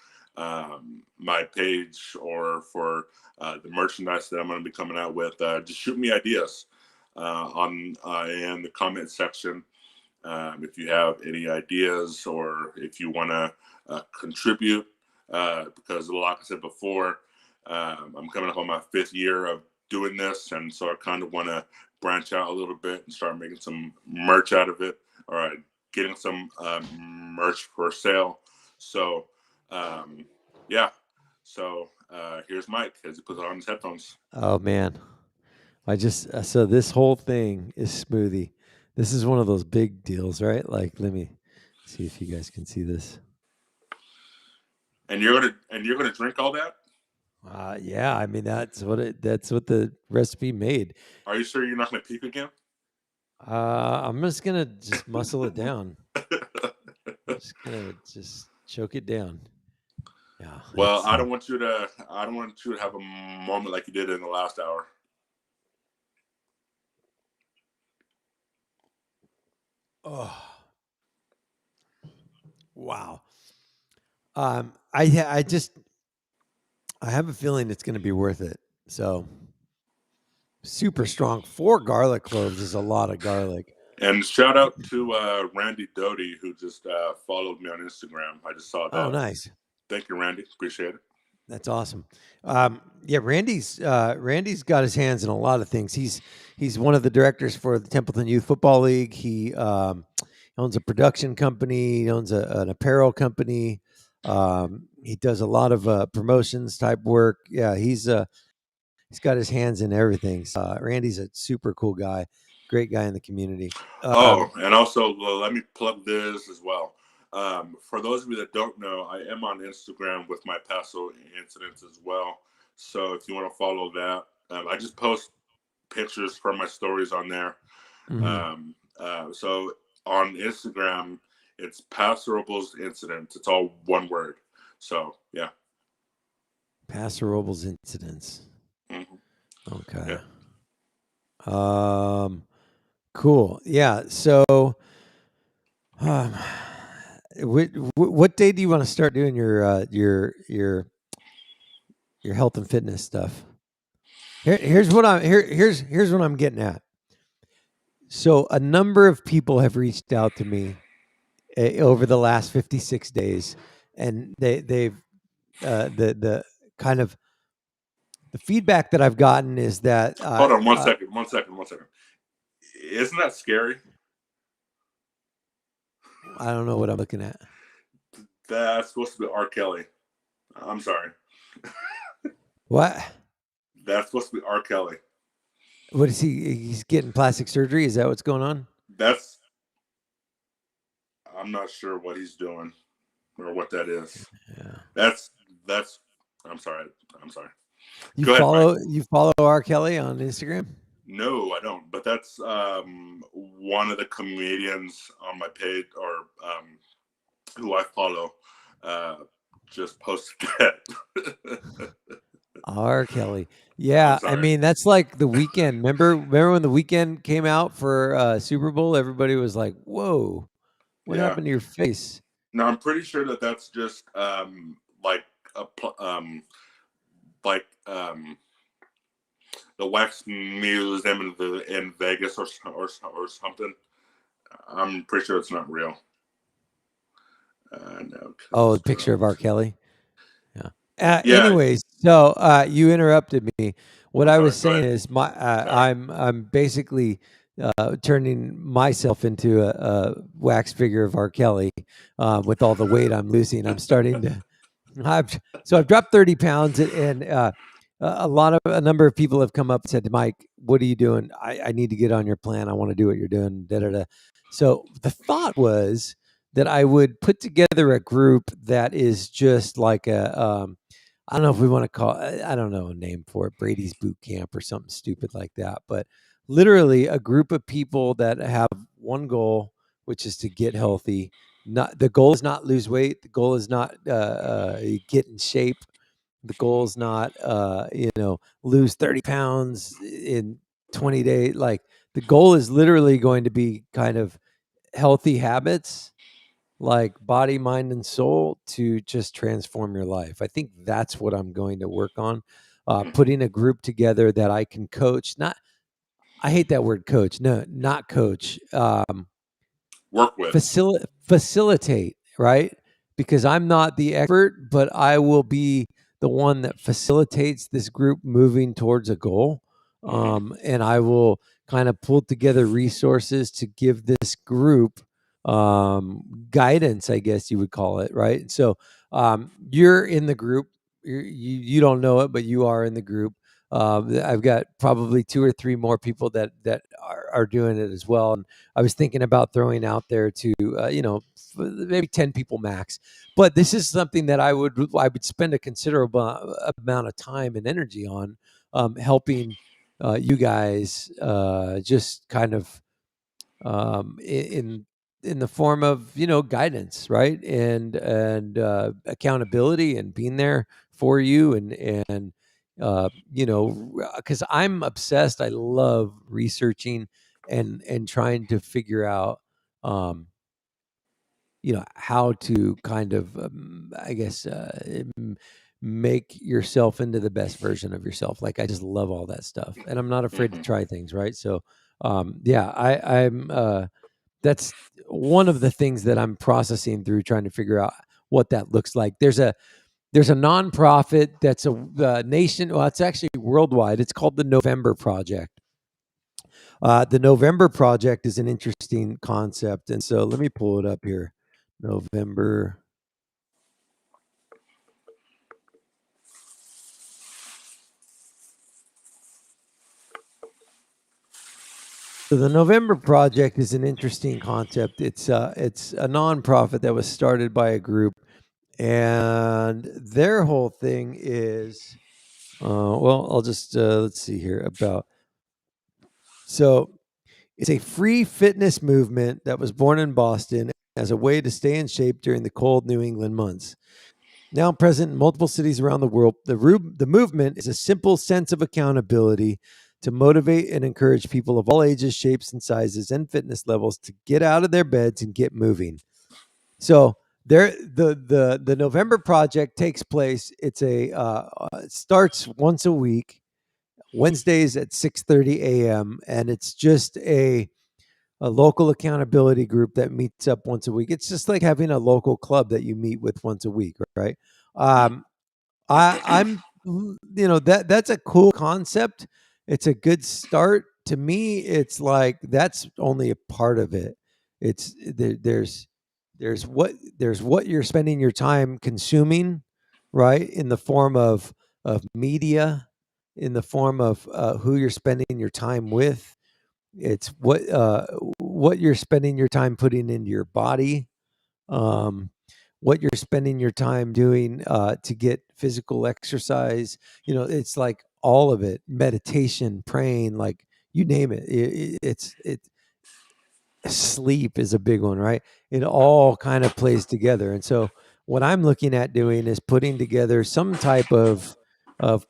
my page, or for the merchandise that I'm going to be coming out with, just shoot me ideas on in the comment section. If you have any ideas, or if you want to contribute, because like I said before, I'm coming up on my 5th year of doing this, and so I kind of want to branch out a little bit and start making some merch out of it, or getting some merch for sale. So, yeah. So here's Mike as he puts on his headphones. Oh man, so this whole thing is smoothie. This is one of those big deals, right? Like, let me see if you guys can see this. And you're gonna drink all that? Yeah, I mean that's what the recipe made. Are you sure you're not gonna puke again? I'm just gonna muscle it down. Just gonna choke it down. Yeah. Well, I don't want you to have a moment like you did in the last hour. Oh. Wow. I have a feeling it's going to be worth it. So super strong. 4 garlic cloves is a lot of garlic. And shout out to Randy Doty, who just followed me on Instagram. I just saw that. Oh, nice. Thank you, Randy. Appreciate it. That's awesome. Yeah, Randy's got his hands in a lot of things. He's one of the directors for the Templeton Youth Football League. He owns a production company. He owns an apparel company. He does a lot of promotions type work. Yeah, he's got his hands in everything. So, Randy's a super cool guy, great guy in the community. And also let me plug this as well. For those of you that don't know, I am on Instagram with my Paso incidents as well. So if you want to follow that, I just post pictures from my stories on there. Mm-hmm. So on Instagram, it's Paso Robles Incidents. It's all one word. So yeah. Paso Robles Incidents. Mm-hmm. Okay. Yeah. Cool. Yeah. So, what day do you want to start doing your health and fitness stuff? Here's what I'm getting at. So a number of people have reached out to me over the last 56 days, and they've the kind of the feedback that I've gotten is that hold on one second. Isn't that scary? I don't know what I'm looking at. That's supposed to be R. Kelly. I'm sorry. What? That's supposed to be R. Kelly. What is he? He's getting plastic surgery? Is that what's going on? I'm not sure what he's doing or what that is. Yeah. That's. I'm sorry. You follow R. Kelly on Instagram? No, I don't. But that's one of the comedians on my page or who I follow just posted that. R. Kelly. Yeah, I mean that's like The Weeknd. Remember when The Weeknd came out for Super Bowl? Everybody was like, "Whoa, what happened to your face?" No, I'm pretty sure that's just the wax museum in Vegas or something. I'm pretty sure it's not real. No. Oh, the picture of R. Kelly. Yeah. Anyways, so you interrupted me. What I was saying is I'm basically turning myself into a wax figure of R. Kelly with all the weight I'm losing. I'm starting to. I've dropped 30 pounds, and a number of people have come up and said, "Mike, what are you doing? I need to get on your plan. I want to do what you're doing." Da da da. So the thought was that I would put together a group that is just like a. I don't know if we want to call it, I don't know a name for it, Brady's Boot Camp or something stupid like that. But literally a group of people that have one goal, which is to get healthy. The goal is not lose weight. The goal is not get in shape. The goal is not lose 30 pounds in 20 days. Like the goal is literally going to be kind of healthy habits, like body, mind, and soul, to just transform your life. I think that's what I'm going to work on. Putting a group together that I can coach. I hate that word coach. No, not coach. Work with. Facilitate, right? Because I'm not the expert, but I will be the one that facilitates this group moving towards a goal. And I will kind of pull together resources to give this group guidance, I guess you would call it, right? So you're in the group. you don't know it, but you are in the group. I've got probably 2 or 3 more people that are doing it as well. And I was thinking about throwing out there to maybe 10 people max. But this is something that I would spend a considerable amount of time and energy on, helping you guys just kind of in the form of guidance, right, and accountability, and being there for you, and because I'm obsessed. I love researching and trying to figure out how to kind of I guess make yourself into the best version of yourself. Like, I just love all that stuff, and I'm not afraid to try things, right? So yeah, I'm that's one of the things that I'm processing through, trying to figure out what that looks like. There's a nonprofit that's a nation. Well, it's actually worldwide. It's called the November Project. The November Project is an interesting concept, and so let me pull it up here. November. So the November Project is an interesting concept. It's a nonprofit that was started by a group, and their whole thing is, well, I'll just let's see here about. So it's a free fitness movement that was born in Boston as a way to stay in shape during the cold New England months. Now present in multiple cities around the world, the movement is a simple sense of accountability to motivate and encourage people of all ages, shapes, and sizes, and fitness levels to get out of their beds and get moving. So the November Project takes place. It's it starts once a week, Wednesdays at 6:30 a.m., and it's just a local accountability group that meets up once a week. It's just like having a local club that you meet with once a week, right? I'm that's a cool concept. It's a good start. To me, it's like that's only a part of it. It's there's what you're spending your time consuming, right? In the form of media, in the form of who you're spending your time with. It's what you're spending your time putting into your body, um, what you're spending your time doing to get physical exercise. It's like all of it: meditation, praying, like you name it. Sleep is a big one, right? It all kind of plays together. And so what I'm looking at doing is putting together some type of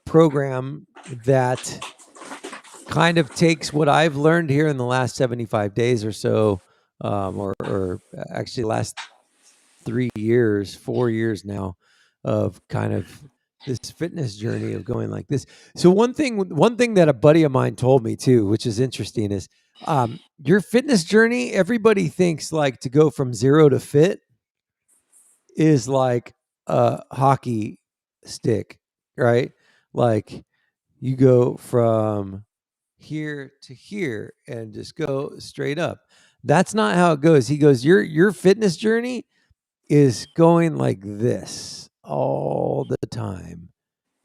program that kind of takes what I've learned here in the last 75 days or so, or actually last 3 years, 4 years now, of kind of this fitness journey of going like this. So one thing that a buddy of mine told me too, which is interesting, is your fitness journey, everybody thinks like to go from 0 to fit is like a hockey stick, right? Like you go from here to here and just go straight up. That's not how it goes. He goes, your fitness journey is going like this all the time.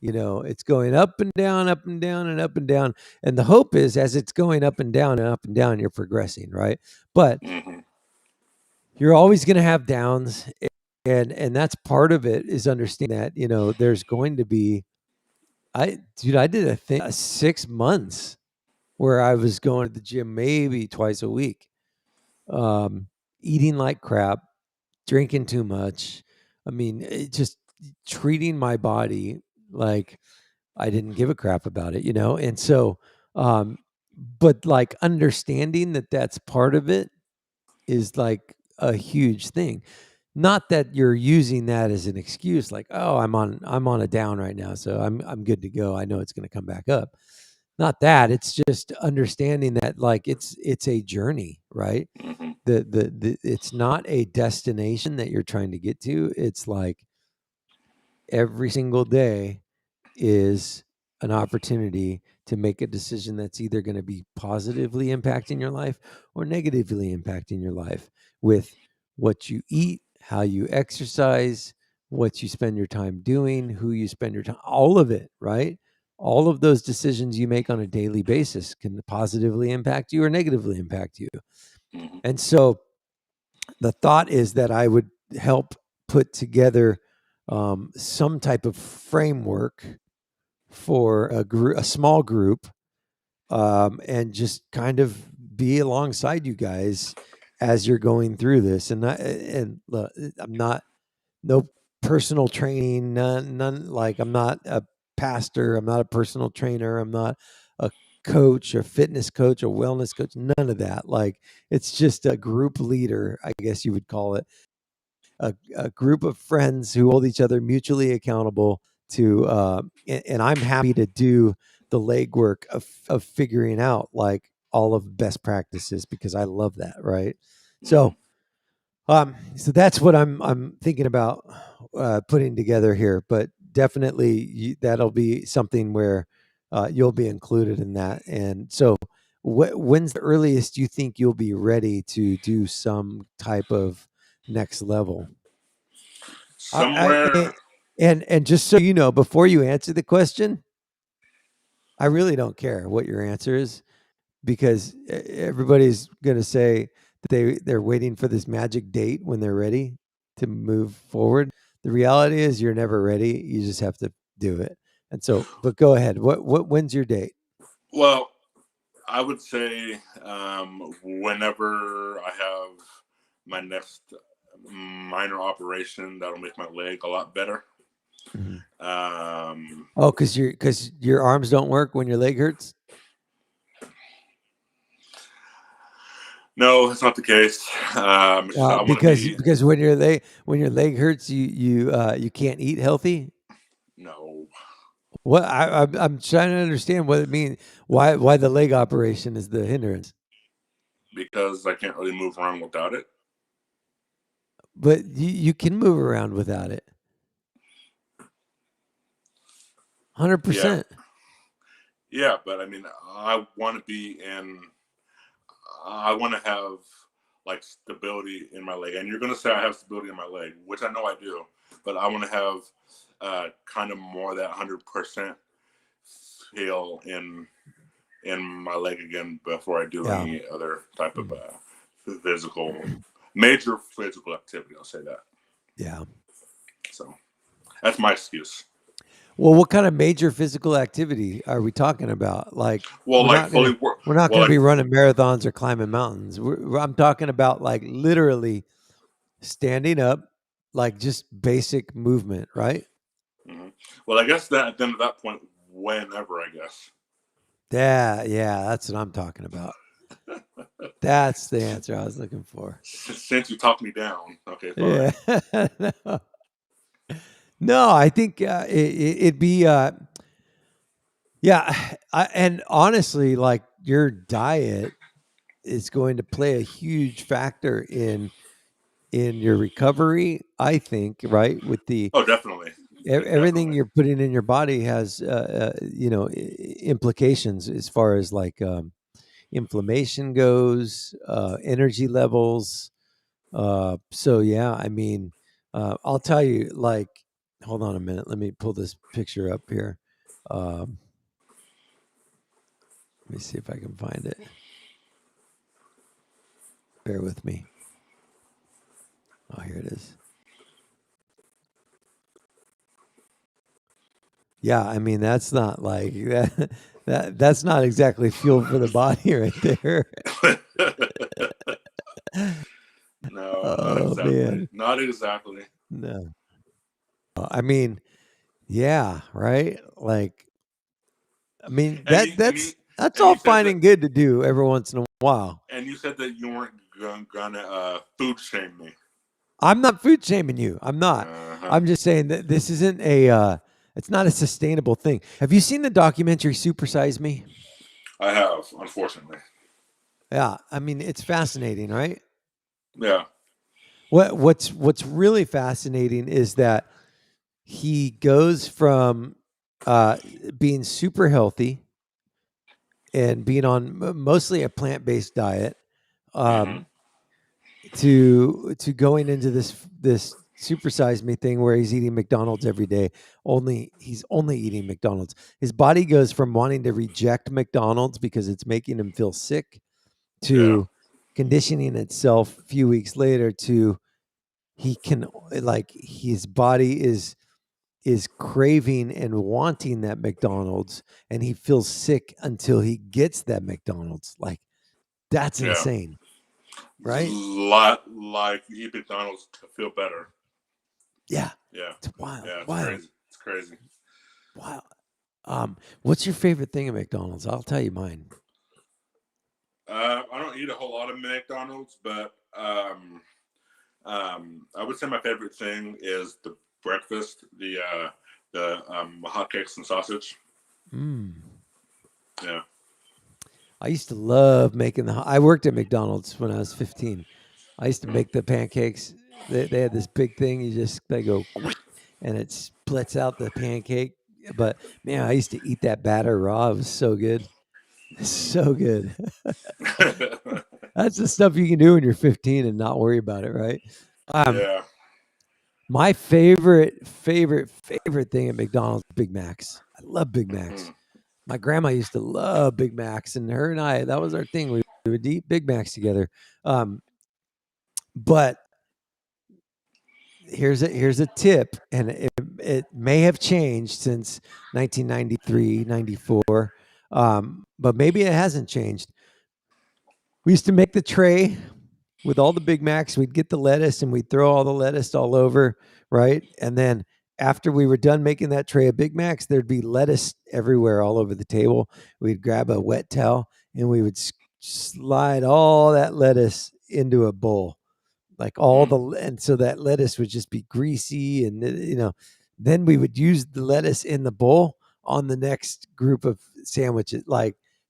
It's going up and down, up and down, and up and down. And the hope is, as it's going up and down and up and down, you're progressing, right? But you're always going to have downs. And that's part of it, is understanding that, there's going to be, I did a thing 6 months where I was going to the gym maybe twice a week, eating like crap, drinking too much. I mean, just treating my body like I didn't give a crap about it, And so, but like understanding that that's part of it is like a huge thing. Not that you're using that as an excuse, like, oh, I'm on a down right now, so I'm good to go. I know it's going to come back up. Not that. It's just understanding that like it's a journey, right? The it's not a destination that you're trying to get to. It's like every single day is an opportunity to make a decision that's either going to be positively impacting your life or negatively impacting your life, with what you eat, how you exercise, what you spend your time doing, who you spend your time, all of it, right? All of those decisions you make on a daily basis can positively impact you or negatively impact you. Mhm. And so the thought is that I would help put together some type of framework for a small group, and just kind of be alongside you guys as you're going through this. And look, I'm not, no personal training, none. Like, I'm not a pastor, I'm not a personal trainer, I'm not a coach, a fitness coach, a wellness coach, none of that. Like, it's just a group leader, I guess you would call it, a group of friends who hold each other mutually accountable to, and I'm happy to do the legwork of figuring out like all of best practices because I love that, right? So, so that's what I'm thinking about putting together here. But definitely, that'll be something where you'll be included in that. And so, when's the earliest you think you'll be ready to do some type of next level? Somewhere. And just so you know, before you answer the question, I really don't care what your answer is because everybody's going to say that they're waiting for this magic date when they're ready to move forward. The reality is you're never ready. You just have to do it. And so, but go ahead. When's your date? Well, I would say whenever I have my next minor operation that'll make my leg a lot better. Oh, because your arms don't work when your leg hurts. No, that's not the case. I want to be. Because when your leg hurts, you can't eat healthy. No, What I'm trying to understand what it means. Why the leg operation is the hindrance? because I can't really move around without it. But you can move around without it. 100%. Yeah, but I mean, I want to be in. I want to have like stability in my leg, and you're going to say I have stability in my leg, which I know I do, but I want to have kind of more of that 100% feel in my leg again before I do any other type of major physical activity. I'll say that. Yeah. So that's my excuse. Well, what kind of major physical activity are we talking about? Like, Well, we're like not gonna fully work. we're not Well, gonna like be running marathons or climbing mountains. I'm talking about like literally standing up, like just basic movement, right? well, I guess that then at that point, whenever I guess. Yeah, that's what I'm talking about. That's the answer I was looking for. Since you talked me down, okay, fine. Yeah. No, I think it'd be yeah. And honestly, like your diet is going to play a huge factor in your recovery. I think, right, with the Oh, definitely, everything definitely. you're putting in your body has implications as far as like inflammation goes, energy levels. So yeah, I mean, I'll tell you, like, hold on a minute. Let me pull this picture up here. Um, let me see if I can find it. Bear with me. Oh, here it is. Yeah, I mean, that's not like that's not exactly fuel for the body right there. No, not Oh exactly. man, Not exactly. no. I mean, yeah, right. Like, I mean And you and you that's and all you said fine that and good to do every once in a while. and you said that you weren't gonna food shame me. I'm not food shaming you. I'm not. Uh-huh. I'm just saying that this isn't it's not a sustainable thing. Have you seen the documentary Super Size Me? I have, unfortunately. Yeah, I mean, it's fascinating, right? Yeah. What's really fascinating is that he goes from uh, being super healthy and being on mostly a plant-based diet, Mm-hmm. um, to going into this supersize me thing where he's eating McDonald's every day. He's only eating McDonald's. His body goes from wanting to reject McDonald's because it's making him feel sick Yeah. to conditioning itself a few weeks later to he can like his body is craving and wanting that McDonald's, and he feels sick until he gets that McDonald's. Like that's Yeah. insane, right? Like you eat McDonald's to feel better. Yeah. Yeah. It's wild. Yeah. It's Wild. crazy. It's crazy. Wow. What's your favorite thing at McDonald's? I'll tell you mine. I don't eat a whole lot of McDonald's, but I would say my favorite thing is the breakfast, the hotcakes and sausage. Yeah. I used to love making I worked at McDonald's when I was 15. I used to make the pancakes. They had this big thing. They go, and it splits out the pancake. But man, I used to eat that batter raw. It was so good. So good. That's the stuff you can do when you're 15 and not worry about it, right? Yeah. My favorite thing at McDonald's, Big Macs. I love Big Macs. My grandma used to love Big Macs, and her and I, that was our thing. We would eat Big Macs together. But here's a tip, and it may have changed since 1993, 94, but maybe it hasn't changed. We used to make the tray with all the Big Macs. We'd get the lettuce and we'd throw all the lettuce all over, right? And then after we were done making that tray of Big Macs, there'd be lettuce everywhere all over the table. We'd grab a wet towel and we would slide all that lettuce into a bowl, like and so that lettuce would just be greasy. And, then we would use the lettuce in the bowl on the next group of sandwiches.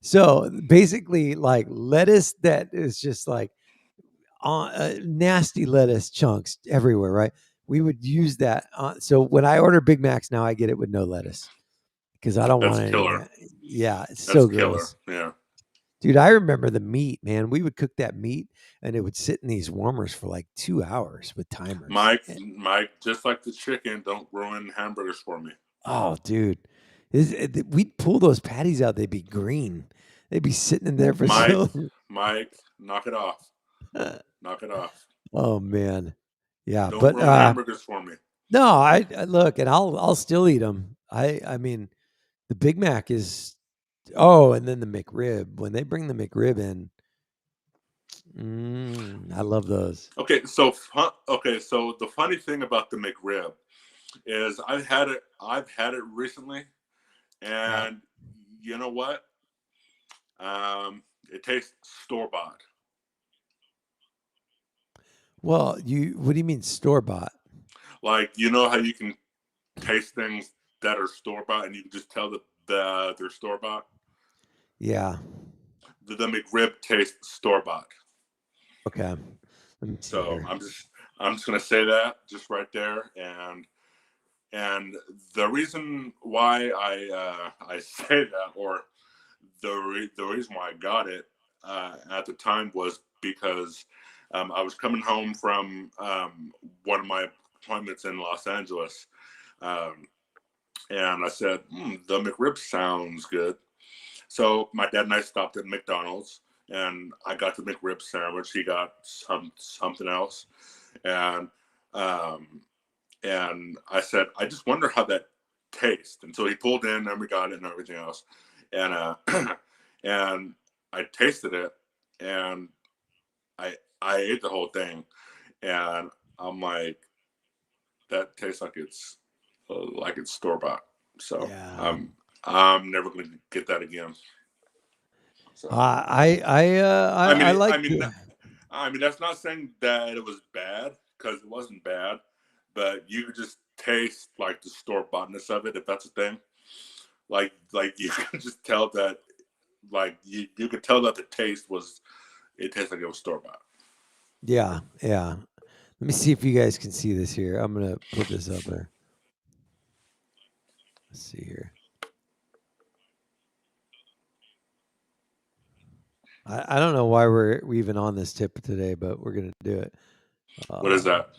So basically, like lettuce that is just like nasty lettuce chunks everywhere, right? We would use that. So when I order Big Macs now, I get it with no lettuce because I don't That's want any of killer. that. Yeah, it's That's so killer. gross. Yeah. Dude, I remember the meat, man. We would cook that meat and it would sit in these warmers for like 2 hours with timers. Mike, just like the chicken, don't ruin hamburgers for me. Oh, dude. We'd pull those patties out. They'd be green. They'd be sitting in there for Mike, knock it off. Knock it off. Oh, man. Yeah, don't but ruin hamburgers for me. No, I look, and I'll still eat them. I mean, the Big Mac is. Oh, and then the McRib. When they bring the McRib in, I love those. Okay, so the funny thing about the McRib is I've had it recently, and you know what? It tastes store-bought. Well, what do you mean store-bought? Like, you know how you can taste things that are store-bought and you can just tell that they're store-bought? Yeah. The McRib tastes store-bought. Okay. So I'm just gonna say that just right there, and the reason why I say that, or the reason why I got it at the time, was because I was coming home from one of my appointments in Los Angeles, and I said, the McRib sounds good. So my dad and I stopped at McDonald's, and I got the McRib sandwich. He got something else, and I said, I just wonder how that tastes. And so he pulled in, and we got it, and everything else, and and I tasted it, and I ate the whole thing, and I'm like, that tastes like it's store bought. So yeah. I'm never going to get that again. So I like. I mean, that's not saying that it was bad, because it wasn't bad, but you could just taste like the store boughtness of it, if that's a thing. Like you can just tell that, like you could tell that the taste was, it tastes like it was store bought. Yeah. Let me see if you guys can see this here. I'm gonna put this up there. Let's see here. I don't know why we're even on this tip today, but we're gonna do it. What is that?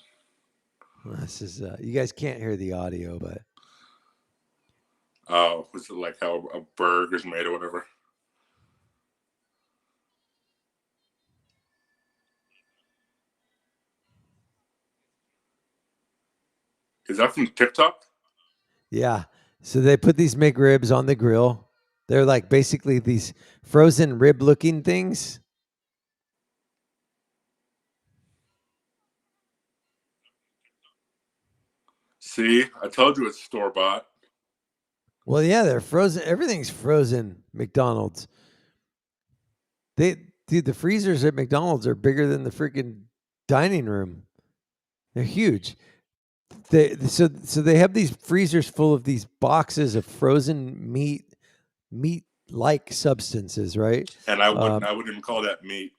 This is you guys can't hear the audio, but Oh, was it like how a burger's made or whatever? Is that from TikTok? yeah. So they put these McRibs on the grill. They're like basically these frozen rib looking things. See, I told you it's store bought. Well, yeah, they're frozen. Everything's frozen. McDonald's. Dude, the freezers at McDonald's are bigger than the freaking dining room. They're huge. So they have these freezers full of these boxes of frozen meat like substances, right? And I wouldn't even call that meat.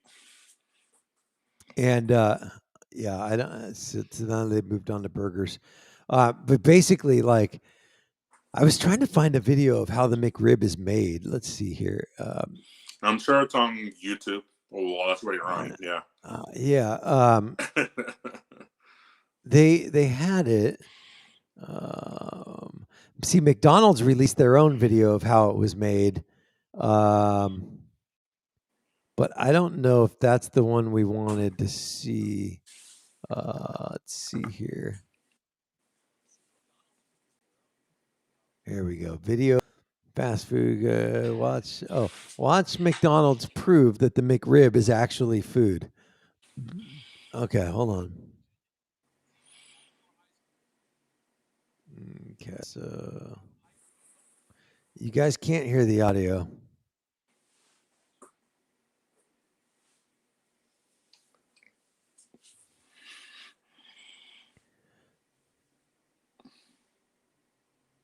And yeah, I don't. So now they moved on to burgers, but basically, like, I was trying to find a video of how the McRib is made. Let's see here. I'm sure it's on YouTube. Oh, well, that's where you're on. Yeah. Yeah. They had it. See, McDonald's released their own video of how it was made. But I don't know if that's the one we wanted to see. Let's see here. Here we go. Video, fast food. Watch McDonald's prove that the McRib is actually food. Okay, hold on. Okay, so you guys can't hear the audio.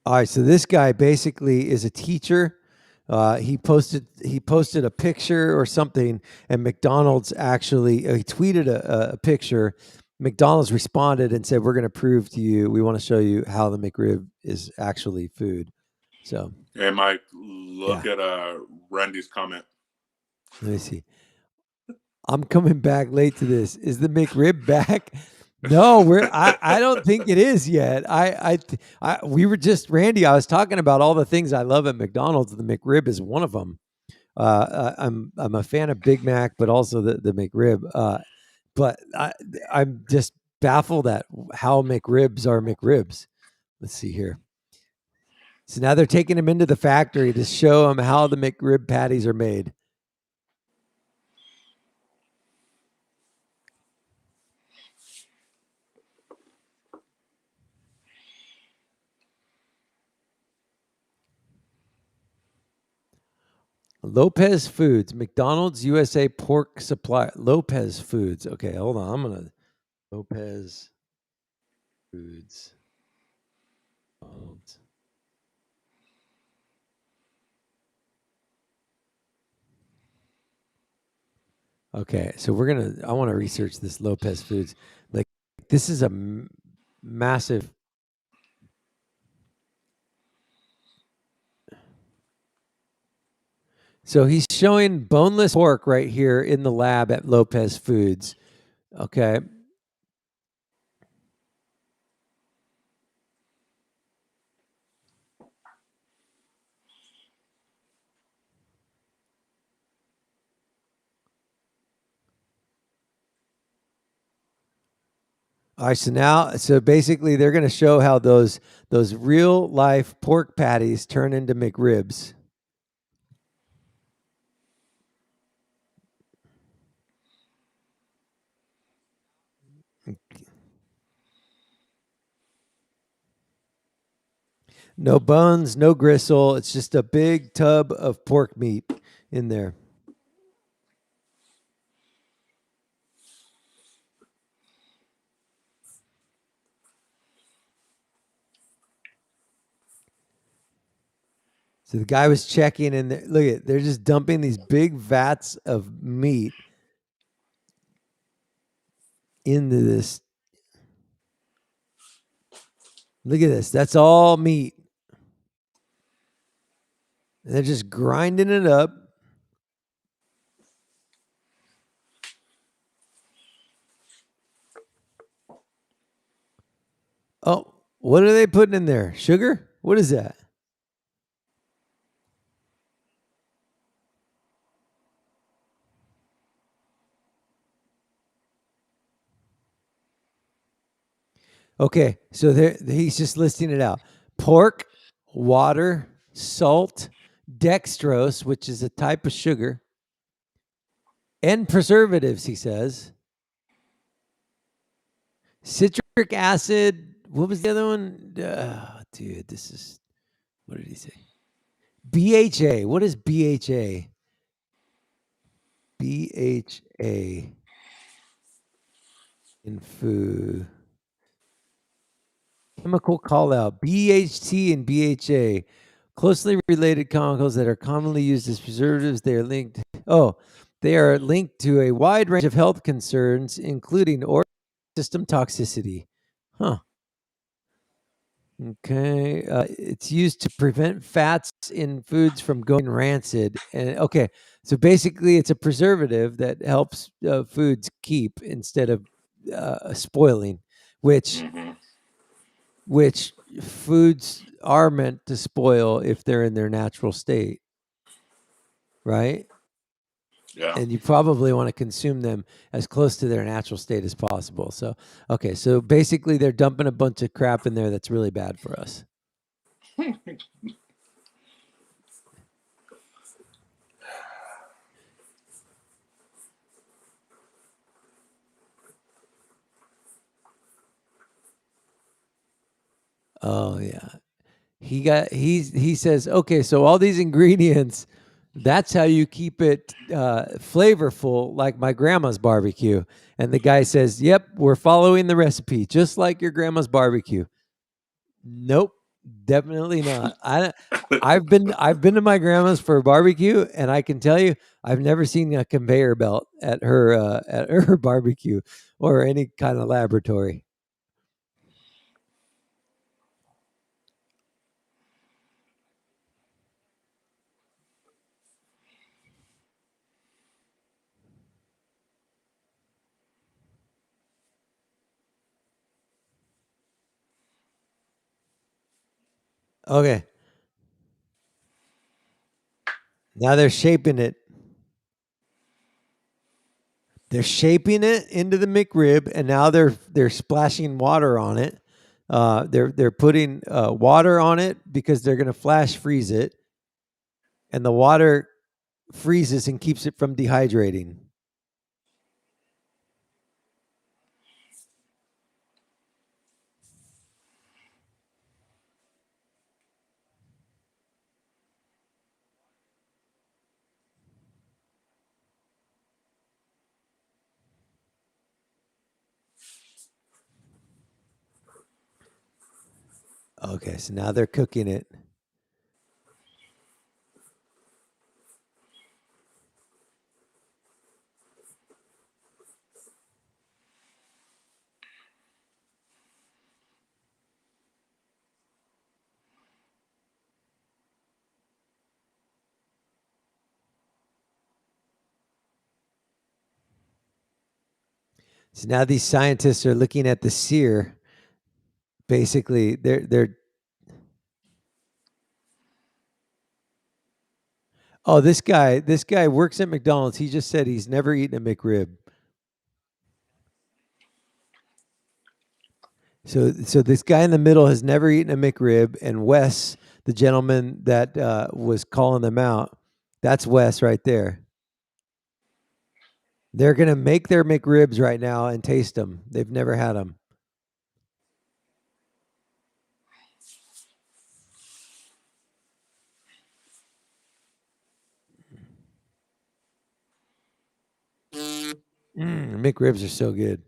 All right, so this guy basically is a teacher. He posted a picture or something, and McDonald's actually he tweeted a picture. McDonald's responded and said, "We're going to prove to you. We want to show you how the McRib is actually food." So, hey, Mike, look at Randy's comment. Let me see. I'm coming back late to this. Is the McRib back? No, I don't think it is yet. We were just Randy. I was talking about all the things I love at McDonald's. The McRib is one of them. I'm a fan of Big Mac, but also the McRib. But I'm just baffled at how McRibs are McRibs. Let's see here. So now they're taking him into the factory to show him how the McRib patties are made. Lopez Foods, McDonald's USA pork supply. Lopez Foods. Okay, hold on. I'm gonna Lopez Foods. Okay, so I want to research this Lopez Foods. Like, this is a massive. So he's showing boneless pork right here in the lab at Lopez Foods. Okay. All right, so basically they're going to show how those real life pork patties turn into McRibs. No bones, no gristle. It's just a big tub of pork meat in there. So the guy was checking, and look at, they're just dumping these big vats of meat into this. Look at this. That's all meat. And they're just grinding it up. What are they putting in there? Sugar? What is that? Okay, so he's just listing it out. Pork, water, salt, dextrose, which is a type of sugar, and preservatives, he says. Citric acid. What was the other one? Dude, this is, what did he say? BHA. What is BHA? BHA in food. Chemical call out. BHT and BHA. Closely related chemicals that are commonly used as preservatives. They are linked. They are linked to a wide range of health concerns, including organ system toxicity. Huh. Okay. It's used to prevent fats in foods from going rancid. And okay, so basically, it's a preservative that helps foods keep instead of spoiling, which which foods are meant to spoil if they're in their natural state, right? Yeah. And you probably want to consume them as close to their natural state as possible. So, okay, so basically they're dumping a bunch of crap in there that's really bad for us. Oh yeah. He says, okay, so all these ingredients, that's how you keep it flavorful, like my grandma's barbecue. And the guy says, yep, we're following the recipe, just like your grandma's barbecue. Nope, definitely not. I've been to my grandma's for a barbecue, and I can tell you, I've never seen a conveyor belt at her barbecue or any kind of laboratory. Okay. Now they're shaping it. They're shaping it into the McRib, and now they're splashing water on it. They're putting water on it because they're going to flash freeze it, and the water freezes and keeps it from dehydrating. Okay, so now they're cooking it. So now these scientists are looking at the sear. Basically, they're oh, this guy works at McDonald's. He just said he's never eaten a McRib. So this guy in the middle has never eaten a McRib, and Wes, the gentleman that was calling them out, that's Wes right there. They're gonna make their McRibs right now and taste them. They've never had them. McRibs are so good.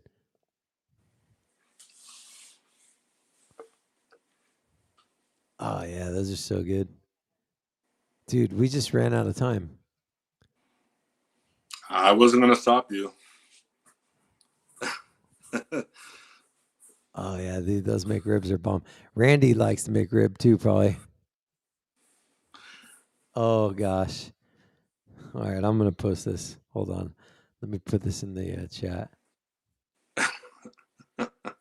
Oh yeah, those are so good. Dude, we just ran out of time. I wasn't going to stop you. Oh yeah, dude, those McRibs are bomb. Randy likes the McRib too, probably. Oh gosh. All right, I'm gonna post this. Hold on, let me put this in the chat.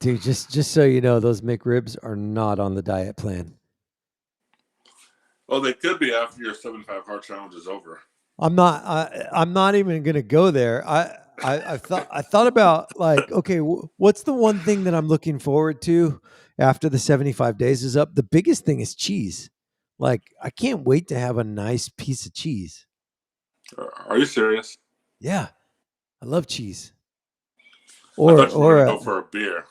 Dude, just so you know, those McRibs are not on the diet plan. Oh, they could be after your 75 hard challenge is over. I'm not even going to go there. I thought about like, okay, what's the one thing that I'm looking forward to after the 75 days is up? The biggest thing is cheese. Like, I can't wait to have a nice piece of cheese. Are you serious? Yeah, I love cheese. I thought you were going to go for a beer.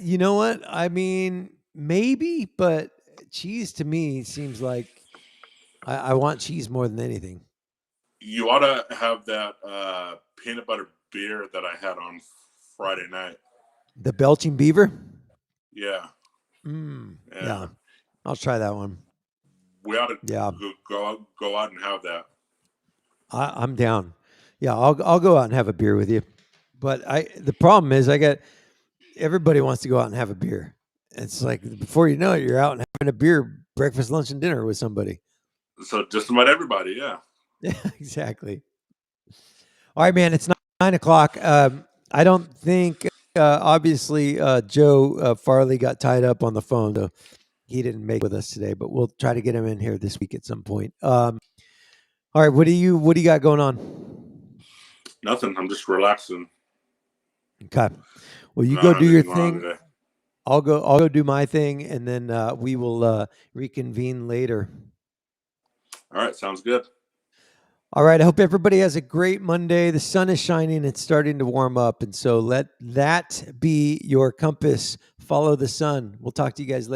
You know what? I mean, maybe, but cheese to me seems like I want cheese more than anything. You ought to have that peanut butter beer that I had on Friday night. The Belching Beaver? Yeah. Yeah. I'll try that one. We ought to go out and have that. I'm down. Yeah, I'll go out and have a beer with you. But the problem is everybody wants to go out and have a beer. It's like before you know it, you're out and having a beer, breakfast, lunch, and dinner with somebody. So just about everybody, yeah. Yeah, exactly. All right, man. It's 9:00. I don't think obviously Joe Farley got tied up on the phone, so he didn't make it with us today. But we'll try to get him in here this week at some point. All right, what do you got going on? Nothing. I'm just relaxing. Okay. Well, you go do your thing. I'll go do my thing, and then we will reconvene later. All right, sounds good. All right. I hope everybody has a great Monday. The sun is shining. It's starting to warm up, and so let that be your compass. Follow the sun. We'll talk to you guys later.